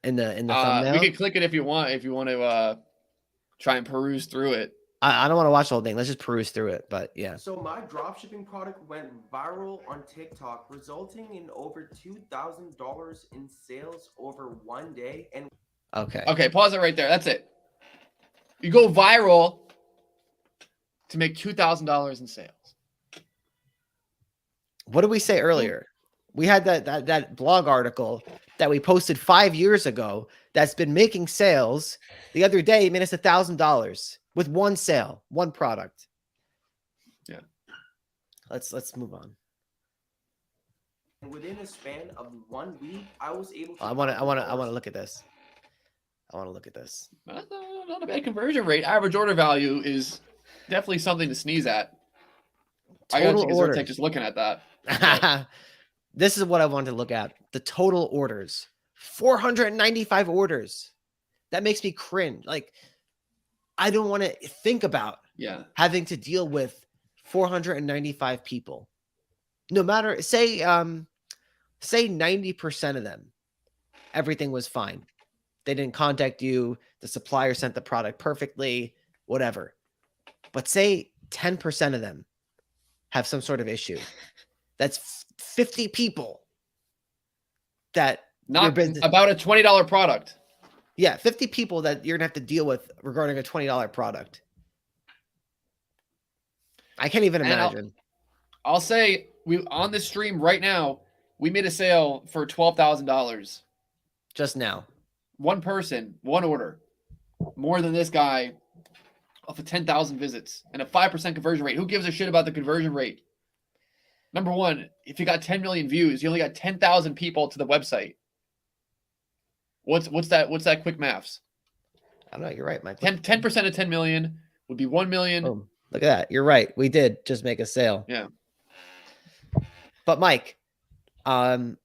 in the thumbnail. We can click it if you want to try and peruse through it. I don't want to watch the whole thing. Let's just peruse through it. But yeah. So my dropshipping product went viral on TikTok, resulting in over $2,000 in sales over one day. And okay, pause it right there. That's it. You go viral to make $2,000 in sales. What did we say earlier? We had that blog article that we posted 5 years ago that's been making sales. The other day, it made us $1,000 with one sale, one product. Yeah. Let's move on. Within a span of 1 week, I was able to. I want to look at this. I want to look at this. Not a bad conversion rate. Average order value is definitely something to sneeze at. I got to take just looking at that. This is what I wanted to look at. The total orders. 495 orders. That makes me cringe. Like, I don't want to think about having to deal with 495 people. No matter, say 90% of them, everything was fine. They didn't contact you. The supplier sent the product perfectly, whatever. But say 10% of them have some sort of issue. That's 50 people that not about a $20 product. Yeah, 50 people that you're going to have to deal with regarding a $20 product. I can't even imagine. I'll say we on this stream right now, we made a sale for $12,000. Just now. One person, one order. More than this guy off of 10,000 visits and a 5% conversion rate. Who gives a shit about the conversion rate? Number one, if you got 10 million views, you only got 10,000 people to the website. What's that quick maths? I don't know. You're right, Mike. 10% of 10 million would be 1 million. Boom. Look at that. You're right. We did just make a sale. Yeah. But Mike, I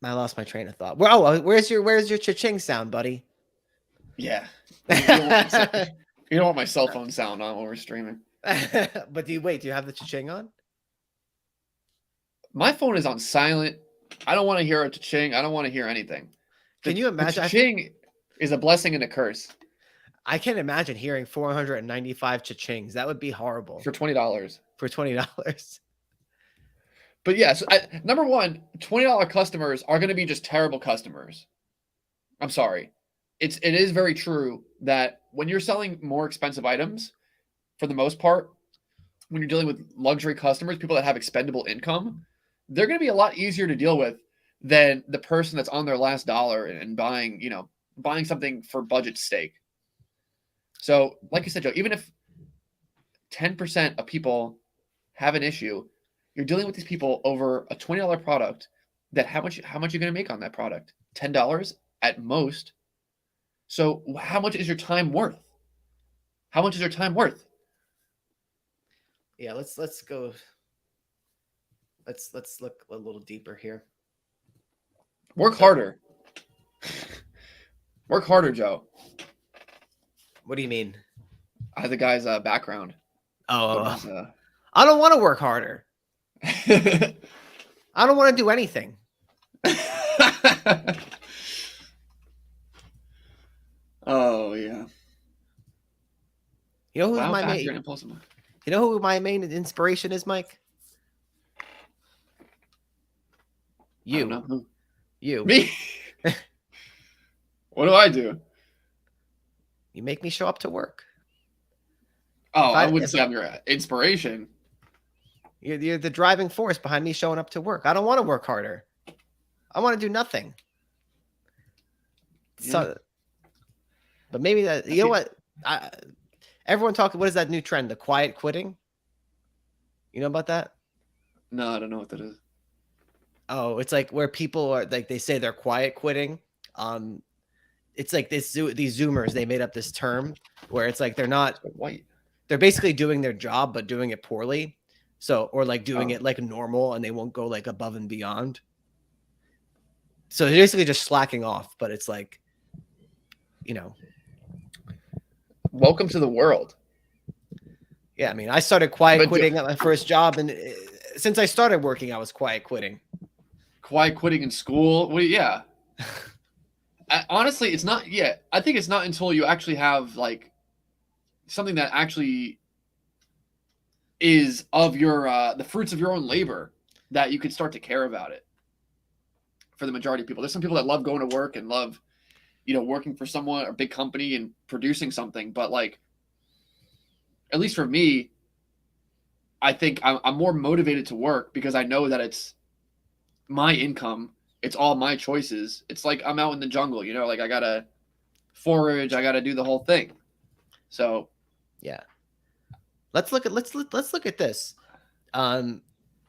lost my train of thought. Where's your cha-ching sound, buddy? Yeah. You don't want my cell phone sound on while we're streaming. But do you have the cha-ching on? My phone is on silent. I don't want to hear a cha-ching. I don't want to hear anything. Can you imagine? Cha-ching is a blessing and a curse. I can't imagine hearing 495 cha-chings. That would be horrible. For $20. For $20. But yes, number one, $20 customers are going to be just terrible customers. I'm sorry. It is very true that when you're selling more expensive items, for the most part, when you're dealing with luxury customers, people that have expendable income, they're going to be a lot easier to deal with than the person that's on their last dollar and buying something for budget steak. So, like you said, Joe, even if 10% of people have an issue, you're dealing with these people over a $20 product that how much are you going to make on that product? $10 at most. So how much is your time worth? How much is your time worth? Yeah, let's go. Let's look a little deeper here. Work harder. Work harder, Joe. What do you mean? I have the guy's background. Oh, I don't want to work harder. I don't want to do anything. Oh yeah. You know who's Wow, my accurate main? and impulsive. You know who my main inspiration is, Mike? I don't know who. You. Me? What do I do? You make me show up to work. Oh, I if- wouldn't say I'm your inspiration. You're the driving force behind me showing up to work. I don't want to work harder. I want to do nothing. So, but maybe that, you know what? Everyone talking, what is that new trend? The quiet quitting? You know about that? No, I don't know what that is. Oh, it's like where people are like, they say they're quiet quitting. It's like these Zoomers, they made up this term where it's like they're not White. They're basically doing their job, but doing it poorly. So, or like doing it like normal, and they won't go like above and beyond. So they're basically just slacking off, but it's like, you know. Welcome to the world. Yeah, I mean, I started quiet quitting at my first job, and since I started working, I was quiet quitting. Quiet quitting in school? Well, yeah. Honestly, it's not yet. I think it's not until you actually have like something that actually is of your the fruits of your own labor that you could start to care about it. For the majority of people, there's some people that love going to work and love, working for someone or big company and producing something. But like, at least for me, I think I'm more motivated to work because I know that it's my income. It's all my choices. It's like I'm out in the jungle, like I gotta forage, I gotta do the whole thing. So, yeah. Let's look at this. I'm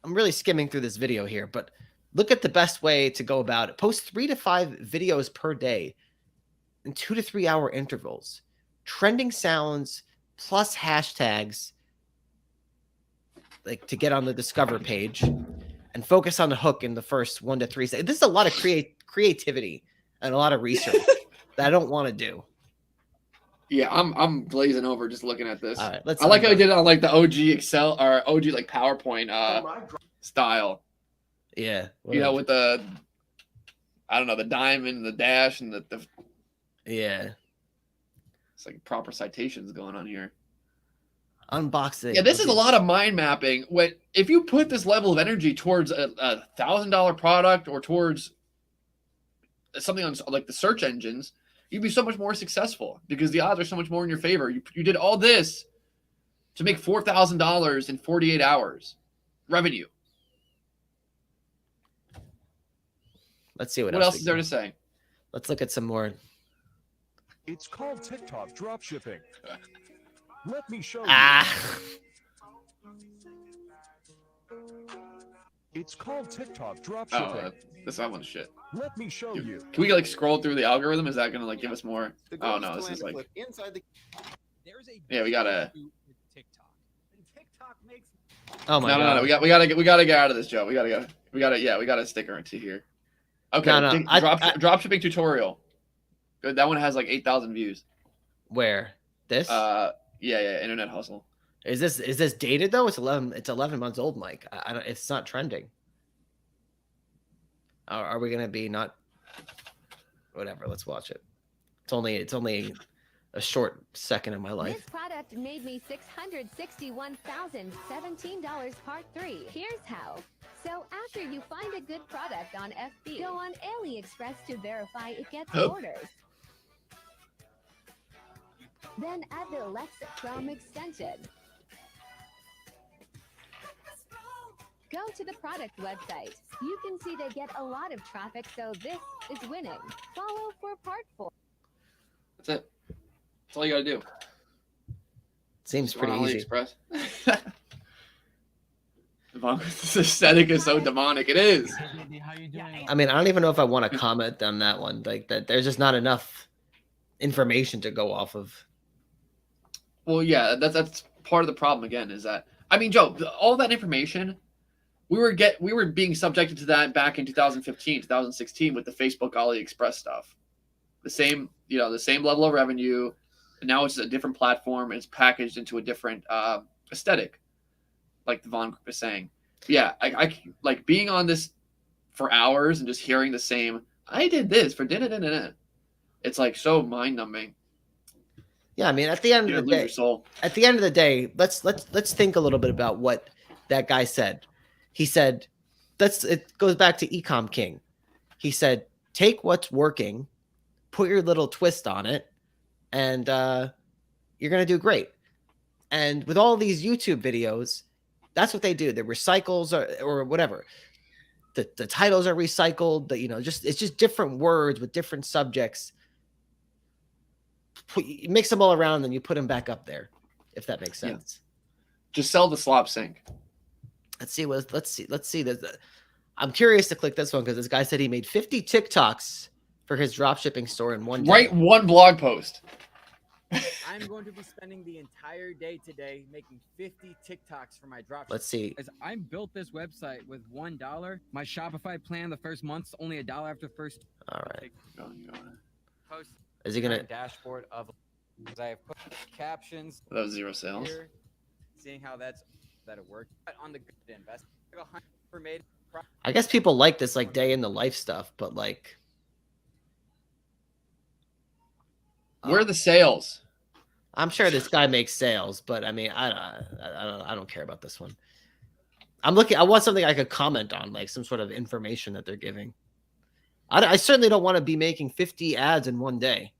really skimming through this video here, but look at the best way to go about it. Post 3 to 5 videos per day in 2 to 3 hour intervals. Trending sounds plus hashtags, like to get on the discover page, and focus on the hook in the first 1 to 3 seconds. This is a lot of creativity and a lot of research that I don't want to do. Yeah, I'm glazing over just looking at this. All right, I like how he did it on like the OG Excel or OG like PowerPoint style. Yeah, with the, I don't know, the diamond, the dash, and the yeah. It's like proper citations going on here. Unboxing. Yeah, this is a lot of mind mapping. If you put this level of energy towards a $1,000 product or towards something on like the search engines, you'd be so much more successful because the odds are so much more in your favor. You did all this to make $4,000 in 48 hours revenue. Let's see what else is there to say. Let's look at some more. It's called TikTok dropshipping. Let me show you. It's called TikTok dropshipping. This one shit. Let me show you. Can we like scroll through the algorithm? Is that gonna like give us more? Oh no, this is like. Yeah, we gotta. Oh my god. No. We gotta get out of this, Joe. We gotta stick her into here. Okay. Dropshipping tutorial. Good. That one has like 8,000 views. Where? This? Yeah. Internet hustle. Is this dated though? It's 11 months old, Mike. I don't. It's not trending. Are we gonna be not? Whatever. Let's watch it. It's only a short second of my life. This product made me $661,017. Part 3. Here's how. So after you find a good product on FB, go on AliExpress to verify it gets orders. Then add the Alexa Chrome extension. Go to the product website. You can see they get a lot of traffic, so this is winning. Follow for part 4. That's it. That's all you gotta do. Seems pretty easy. AliExpress. This aesthetic is so demonic. It is. I mean, I don't even know if I want to comment on that one. Like that, there's just not enough information to go off of. Well, yeah, that's part of the problem. Again, is that I mean, Joe, all that information we were being subjected to that back in 2015, 2016 with the Facebook AliExpress stuff. The same level of revenue, and now it's a different platform. And it's packaged into a different aesthetic, like Vaughn is saying. Yeah, I like being on this for hours and just hearing the same. I did this for da-da-da-da-da. It's like so mind numbing. Yeah, I mean, at the end of the day, let's think a little bit about what that guy said. He said, it goes back to Ecom King. He said, take what's working, put your little twist on it, and you're gonna do great. And with all these YouTube videos, that's what they do. They recycles or whatever. The titles are recycled. It's just different words with different subjects. You mix them all around, and then you put them back up there, if that makes sense. Yeah. Just sell the slop sink. Let's see this. I'm curious to click this one because this guy said he made 50 TikToks for his dropshipping store in one day. Write one blog post. I'm going to be spending the entire day today making 50 TikToks for my dropshipping. Let's see. As I built this website with $1. My Shopify plan the first month's only $1 after the first. All right. Post. Is he gonna dashboard of? I have put captions. That was 0 sales. Here, seeing how that it worked on the good invest. I guess people like this like day in the life stuff, but like, where are the sales? I'm sure this guy makes sales, but I mean, I don't care about this one. I want something I could comment on, like some sort of information that they're giving. I certainly don't want to be making 50 ads in one day.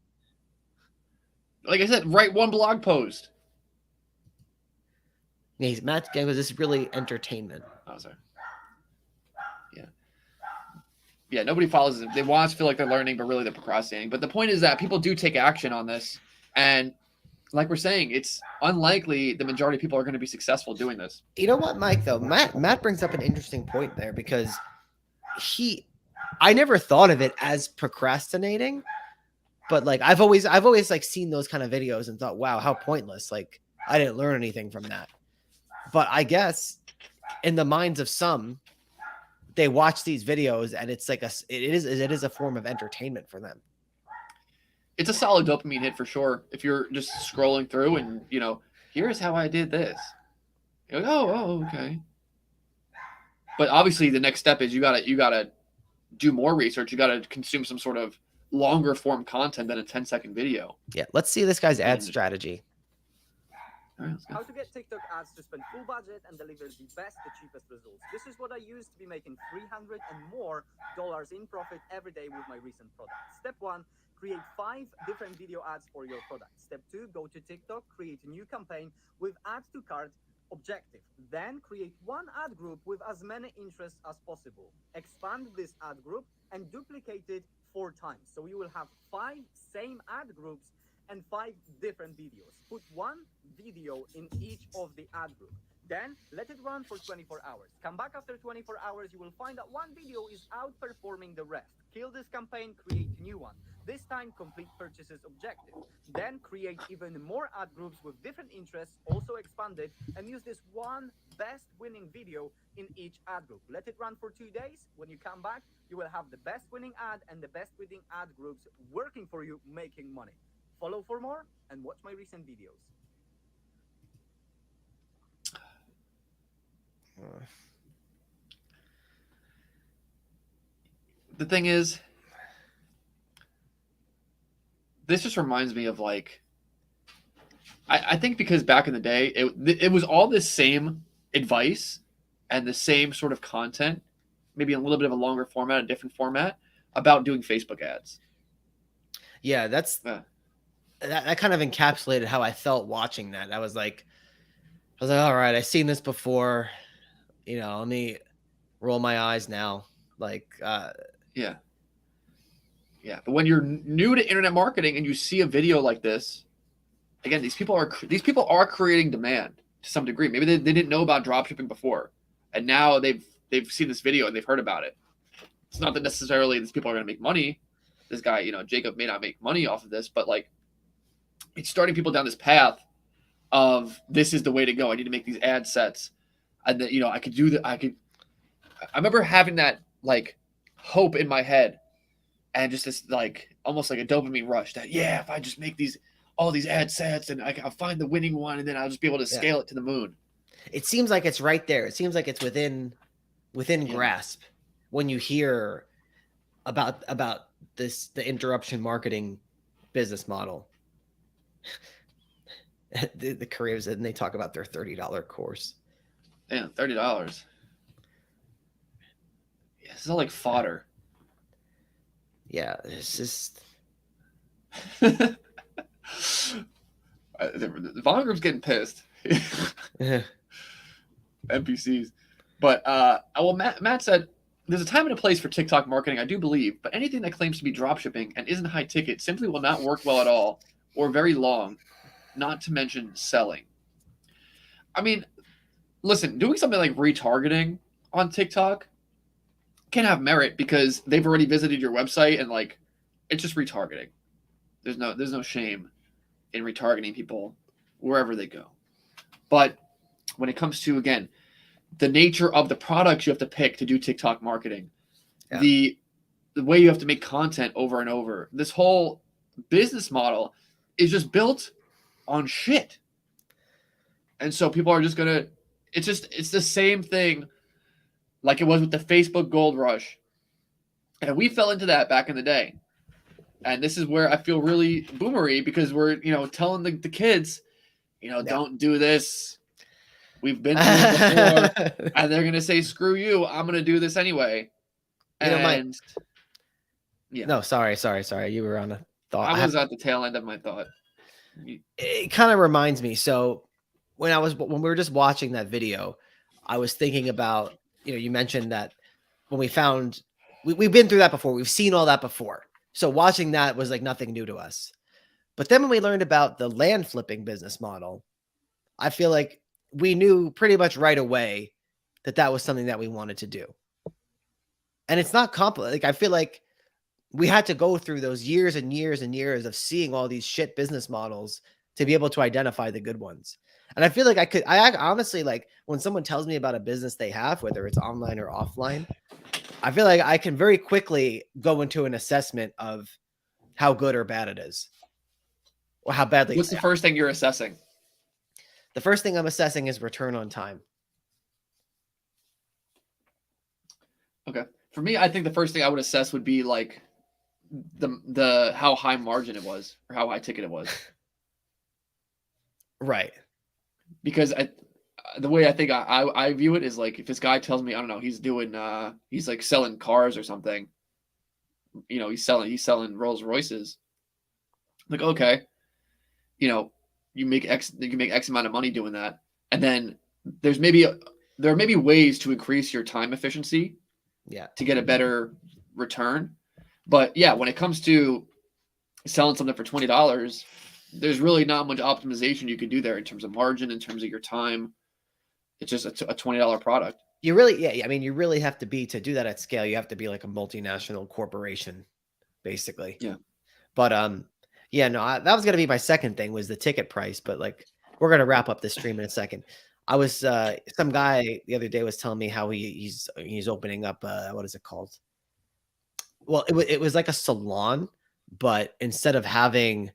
Like I said, write one blog post. Yeah, Matt goes, this is really entertainment. Oh, sorry. Yeah, nobody follows it. They want us to feel like they're learning, but really they're procrastinating. But the point is that people do take action on this. And like we're saying, it's unlikely the majority of people are going to be successful doing this. You know what, Mike, though? Matt brings up an interesting point there because I never thought of it as procrastinating, but like I've always like seen those kind of videos and thought, wow, how pointless. Like I didn't learn anything from that. But I guess in the minds of some, they watch these videos and it's like it is a form of entertainment for them. It's a solid dopamine hit for sure. If you're just scrolling through and here's how I did this. You're like, oh, okay. But obviously the next step is you gotta do more research. You gotta consume some sort of longer form content than a 10-second video. Yeah, let's see this guy's ad strategy. All right, let's go. How to get TikTok ads to spend full budget and deliver the best, the cheapest results. This is what I used to be making $300 and more in profit every day with my recent products. Step 1, create 5 different video ads for your product. Step 2, go to TikTok, create a new campaign with add to cart objective. Then create one ad group with as many interests as possible. Expand this ad group and duplicate it 4 times. So you will have 5 same ad groups and 5 different videos. Put 1 video in each of the ad group. Then let it run for 24 hours. Come back after 24 hours, you will find that one video is outperforming the rest. Kill this campaign, create a new one. This time, complete purchases objective. Then create even more ad groups with different interests, also expanded, and use this one best winning video in each ad group. Let it run for 2 days. When you come back, you will have the best winning ad and the best winning ad groups working for you, making money. Follow for more and watch my recent videos. The thing is, this just reminds me of like, I think because back in the day, it was all this same advice and the same sort of content, maybe a little bit of a longer format, a different format about doing Facebook ads. Yeah, that kind of encapsulated how I felt watching that. I was like, all right, I've seen this before. Let me roll my eyes now. Like, yeah. But when you're new to internet marketing and you see a video like this, again, these people are creating demand to some degree. Maybe they didn't know about dropshipping before, and now they've seen this video and they've heard about it. It's not that necessarily these people are going to make money. This guy, Jacob may not make money off of this, but like, it's starting people down this path of this is the way to go. I need to make these ad sets, and that I could do that. I remember having that like hope in my head, and just this like almost like a dopamine rush that if I just make all these ad sets and I'll find the winning one, and then I'll just be able to scale it to the moon. It seems like it's right there. It seems like it's within grasp when you hear about the interruption marketing business model. the careers, and they talk about their $30 course. Yeah, $30. Yeah, this is all like fodder. Yeah, it's just The Vaughn group's getting pissed. NPCs. But well, Matt said there's a time and a place for TikTok marketing, I do believe, but anything that claims to be dropshipping and isn't high ticket simply will not work well at all or very long, not to mention selling. I mean, listen, doing something like retargeting on TikTok can have merit because they've already visited your website and like it's just retargeting. There's no shame in retargeting people wherever they go. But when it comes to, again, the nature of the products you have to pick to do TikTok marketing, the way you have to make content over and over, this whole business model is just built on shit. And so people are just gonna, it's the same thing like it was with the Facebook gold rush. And we fell into that back in the day. And this is where I feel really boomery because we're, telling the kids, don't do this. We've been through it before. And they're going to say, screw you. I'm going to do this anyway. And no, sorry. You were on a thought. I was at the tail end of my thought. It kind of reminds me. So when we were just watching that video, I was thinking about, you mentioned that when we've been through that before. We've seen all that before. So watching that was like nothing new to us. But then when we learned about the land flipping business model, I feel like we knew pretty much right away that was something that we wanted to do. And it's not complicated. Like, I feel like we had to go through those years and years and years of seeing all these shit business models to be able to identify the good ones. And I feel like I honestly, like when someone tells me about a business they have, whether it's online or offline, I feel like I can very quickly go into an assessment of how good or bad it is, or how badly. What's the first thing you're assessing? The first thing I'm assessing is return on time. Okay. For me, I think the first thing I would assess would be like the how high margin it was or how high ticket it was. Right. Because the way I think I view it is like if this guy tells me, I don't know, he's doing he's like selling cars or something, he's selling Rolls Royces. Like, okay, you can make X amount of money doing that. And then there are maybe ways to increase your time efficiency to get a better return. But yeah, when it comes to selling something for $20, there's really not much optimization you could do there in terms of margin, in terms of your time. It's just a $20 product. You really, I mean, you really have to to do that at scale. You have to be like a multinational corporation, basically. Yeah. But that was going to be my second thing, was the ticket price. But like, we're going to wrap up this stream in a second. I was some guy the other day was telling me how he's opening up what is it called? Well, it was like a salon, but instead of him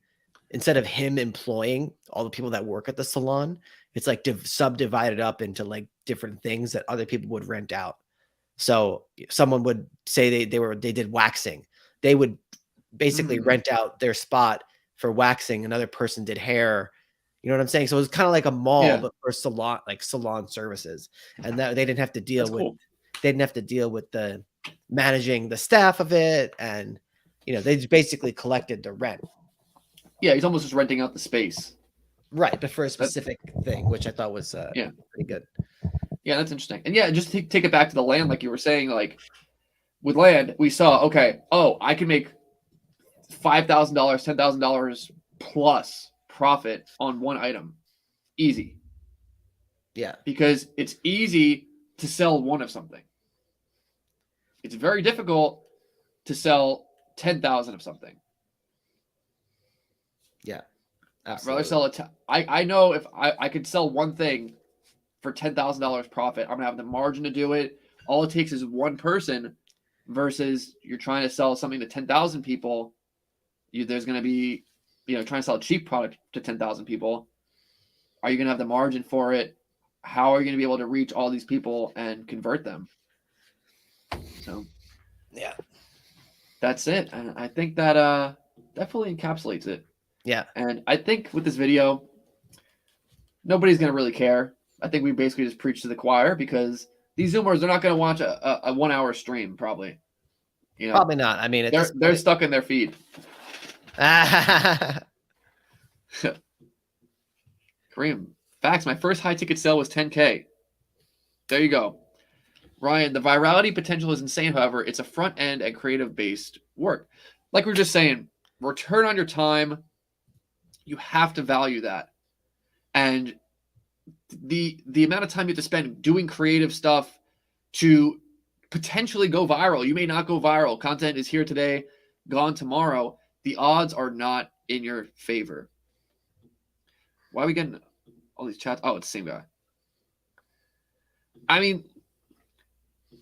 employing all the people that work at the salon, it's like subdivided up into like different things that other people would rent out. So someone would say they did waxing. They would basically rent out their spot for waxing. Another person did hair. You know what I'm saying? So it was kind of like a mall, but for salon services. And that they didn't have to deal with the managing the staff of it. And, they just basically collected the rent. Yeah. He's almost just renting out the space. Right. But for a specific thing, which I thought was pretty good. Yeah. That's interesting. And yeah, just take it back to the land. Like you were saying, like with land, we saw, okay, I can make $5,000, $10,000 plus profit on one item. Easy. Yeah. Because it's easy to sell one of something. It's very difficult to sell 10,000 of something. Yeah. I'd rather sell I know if I could sell one thing for $10,000 profit, I'm gonna have the margin to do it. all it takes is one person versus you're trying to sell something to 10,000 people. There's going to be, trying to sell a cheap product to 10,000 people. Are you going to have the margin for it? How are you going to be able to reach all these people and convert them? So, yeah, that's it. And I think that definitely encapsulates it. Yeah. And I think with this video, nobody's going to really care. I think we basically just preach to the choir because these Zoomers, they're not going to watch a 1 hour stream probably. Probably not. I mean, they're stuck in their feed. Kareem, facts. My first high ticket sale was 10K. There you go. Ryan, the virality potential is insane. However, it's a front end and creative based work. Like we were just saying, return on your time. You have to value that. And the amount of time you have to spend doing creative stuff to potentially go viral. You may not go viral. Content is here today, gone tomorrow. The odds are not in your favor. Why are we getting all these chats? Oh, it's the same guy. I mean,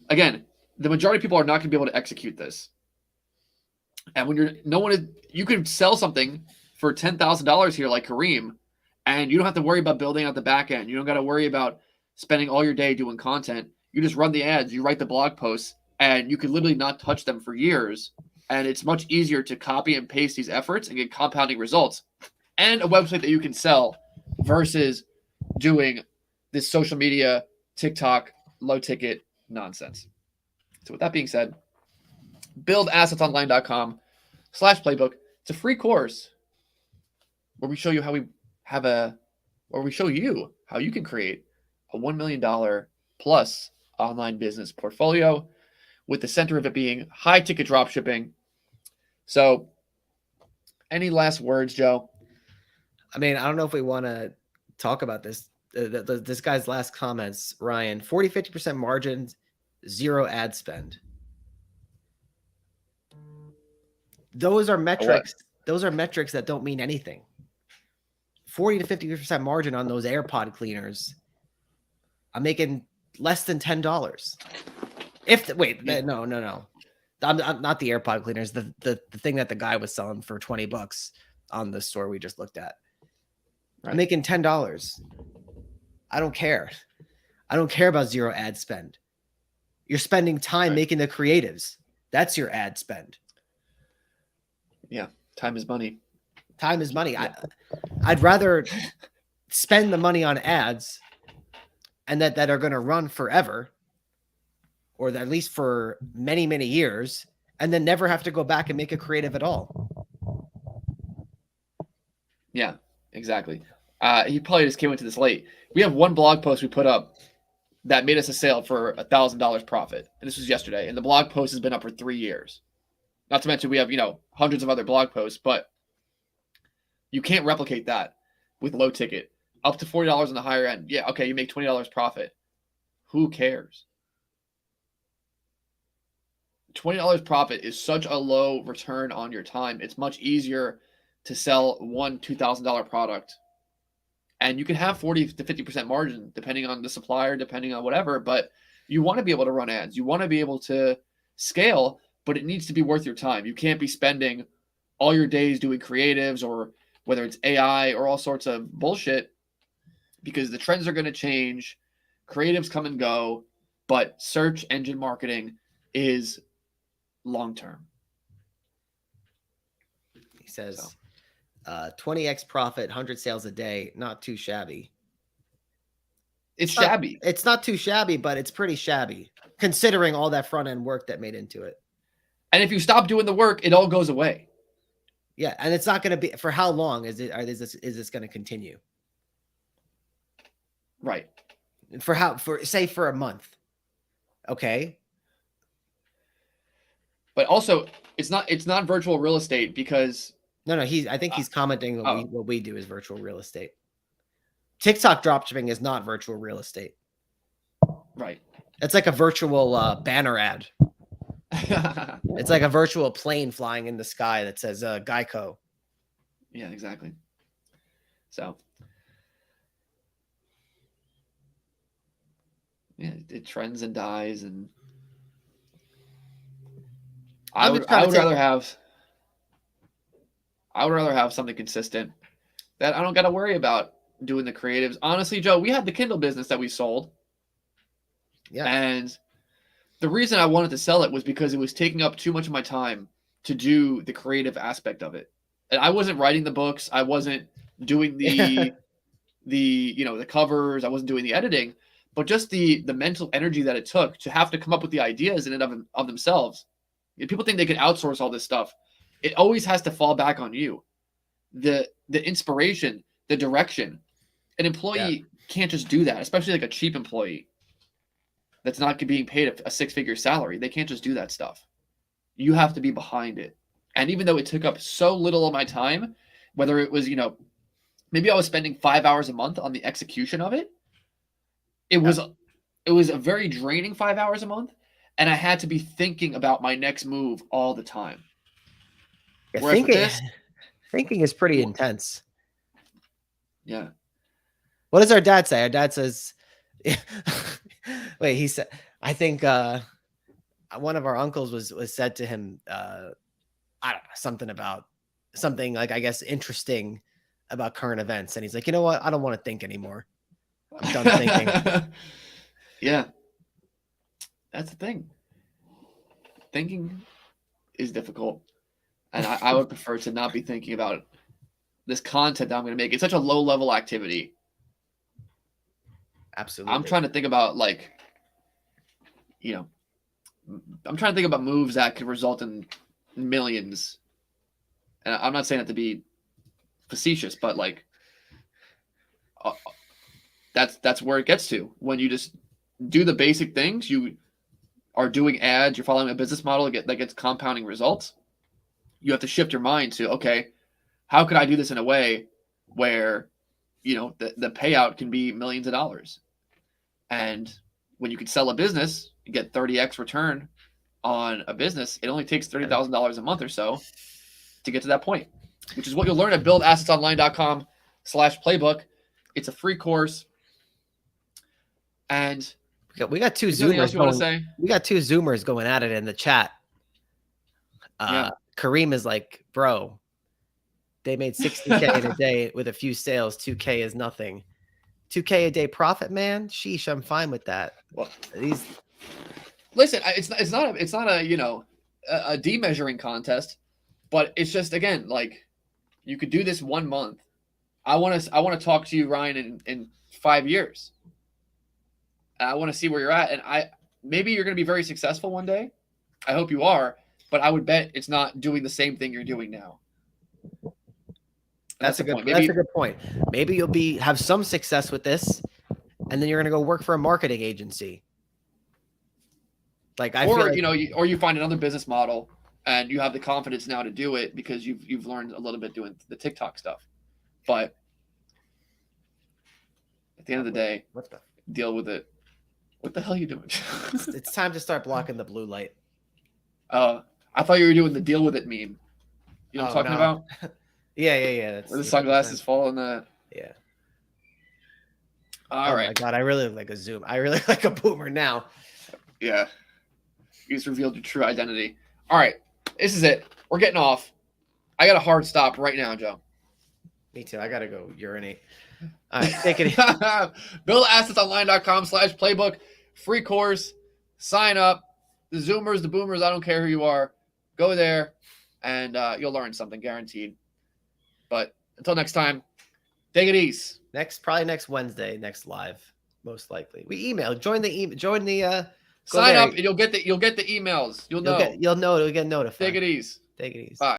again, the majority of people are not going to be able to execute this. And when you can sell something for $10,000 here, like Kareem, and you don't have to worry about building out the back end. You don't got to worry about spending all your day doing content. You just run the ads, you write the blog posts, and you can literally not touch them for years. And it's much easier to copy and paste these efforts and get compounding results and a website that you can sell versus doing this social media, TikTok, low ticket nonsense. So with that being said, buildassetsonline.com/playbook. It's a free course where we show you how you can create a $1 million plus online business portfolio with the center of it being high ticket dropshipping. So any last words, Joe? I mean, I don't know if we want to talk about this. This guy's last comments, Ryan, 40-50% margins, 0 ad spend. Those are metrics. Those are metrics that don't mean anything. 40 to 50% margin on those AirPod cleaners. I'm making less than $10. No. I'm not the AirPod cleaners. The thing that the guy was selling for $20 on the store we just looked at. Right. I'm making $10. I don't care. I don't care about 0 ad spend. You're spending time making the creatives. That's your ad spend. Yeah, time is money. Time is money. Yeah. I'd rather spend the money on ads and that are going to run forever, or at least for many, many years, and then never have to go back and make a creative at all. Yeah, exactly. He probably just came into this late. We have one blog post we put up that made us a sale for $1,000 profit. And this was yesterday. And the blog post has been up for 3 years. Not to mention we have, hundreds of other blog posts, but you can't replicate that with low ticket. Up to $40 on the higher end. Yeah, okay, you make $20 profit. Who cares? $20 profit is such a low return on your time. It's much easier to sell one $2,000 product. And you can have 40 to 50% margin depending on the supplier, depending on whatever, but you want to be able to run ads. You want to be able to scale, but it needs to be worth your time. You can't be spending all your days doing creatives or whether it's AI or all sorts of bullshit, because the trends are going to change. Creatives come and go, but search engine marketing is long-term. He says, 20x profit, 100 sales a day, not too shabby. It's shabby. It's not too shabby, but it's pretty shabby considering all that front-end work that made into it. And if you stop doing the work, it all goes away. Yeah, and it's not going to be for how long is this going to continue? Right. For a month. Okay. But also, it's not virtual real estate because I think he's commenting what we do is virtual real estate. TikTok dropshipping is not virtual real estate. Right. It's like a virtual banner ad. It's like a virtual plane flying in the sky that says Geico. Yeah, exactly. So, Yeah, it trends and dies, and I'm I just trying to would take- rather have something consistent that I don't got to worry about doing the creatives. Honestly, Joe, we had the Kindle business that we sold. Yeah. And the reason I wanted to sell it was because it was taking up too much of my time to do the creative aspect of it. And I wasn't writing the books. I wasn't doing the the covers. I wasn't doing the editing, but just the mental energy that it took to have to come up with the ideas in and of themselves. People think they can outsource all this stuff. It always has to fall back on you. The inspiration, the direction. An employee can't just do that, especially like a cheap employee that's not being paid a six-figure salary. They can't just do that stuff. You have to be behind it. And even though it took up so little of my time, whether it was, maybe I was spending 5 hours a month on the execution of it, it was a very draining 5 hours a month, and I had to be thinking about my next move all the time. Yeah, Whereas with thinking is pretty intense. Yeah. What does our dad say? Our dad says, wait, he said, I think one of our uncles was said to him, I don't know, something like, I guess, interesting about current events. And he's like, you know what? I don't want to think anymore. I'm done thinking. Yeah. That's the thing. Thinking is difficult. And I would prefer to not be thinking about this content that I'm going to make. It's such a low level activity. Absolutely. I'm trying to think about I'm trying to think about moves that could result in millions. And I'm not saying that to be facetious, but that's where it gets to. When you just do the basic things, you are doing ads, you're following a business model that gets compounding results. You have to shift your mind to, okay, how could I do this in a way where, the payout can be millions of dollars? And when you can sell a business, you get 30x return on a business. It only takes $30,000 a month or so to get to that point, which is what you'll learn at buildassetsonline.com/playbook. It's a free course. And we got two Zoomers. We got two Zoomers going at it in the chat. Kareem is like, bro, they made 60K in a day with a few sales. 2K is nothing. 2K a day profit, man. Sheesh, I'm fine with that. Well, Listen, it's not a demeasuring contest, but it's just, again, you could do this 1 month. I want to talk to you, Ryan, in 5 years. I want to see where you're at, and maybe you're going to be very successful one day. I hope you are, but I would bet it's not doing the same thing you're doing now. That's a good point. Maybe you'll have some success with this, and then you're going to go work for a marketing agency. Or you find another business model, and you have the confidence now to do it because you've learned a little bit doing the TikTok stuff. But at the end of the day, deal with it. What the hell are you doing? It's time to start blocking the blue light. I thought you were doing the deal with it meme. You know what I'm talking about? Yeah. That's where the sunglasses fall in the. Yeah. All right. My God, I really look like a Zoom. I really look like a boomer now. Yeah. You just revealed your true identity. All right. This is it. We're getting off. I got a hard stop right now, Joe. Me too. I got to go urinate. All right. Take it easy. BuildAssetsOnline.com/playbook. Free course. Sign up. The Zoomers, the boomers, I don't care who you are. Go there and you'll learn something, guaranteed. But until next time, take it easy. Probably next Wednesday, next live, most likely. We email. Join the sign up and you'll get the emails. You'll get notified. Take it easy. Bye.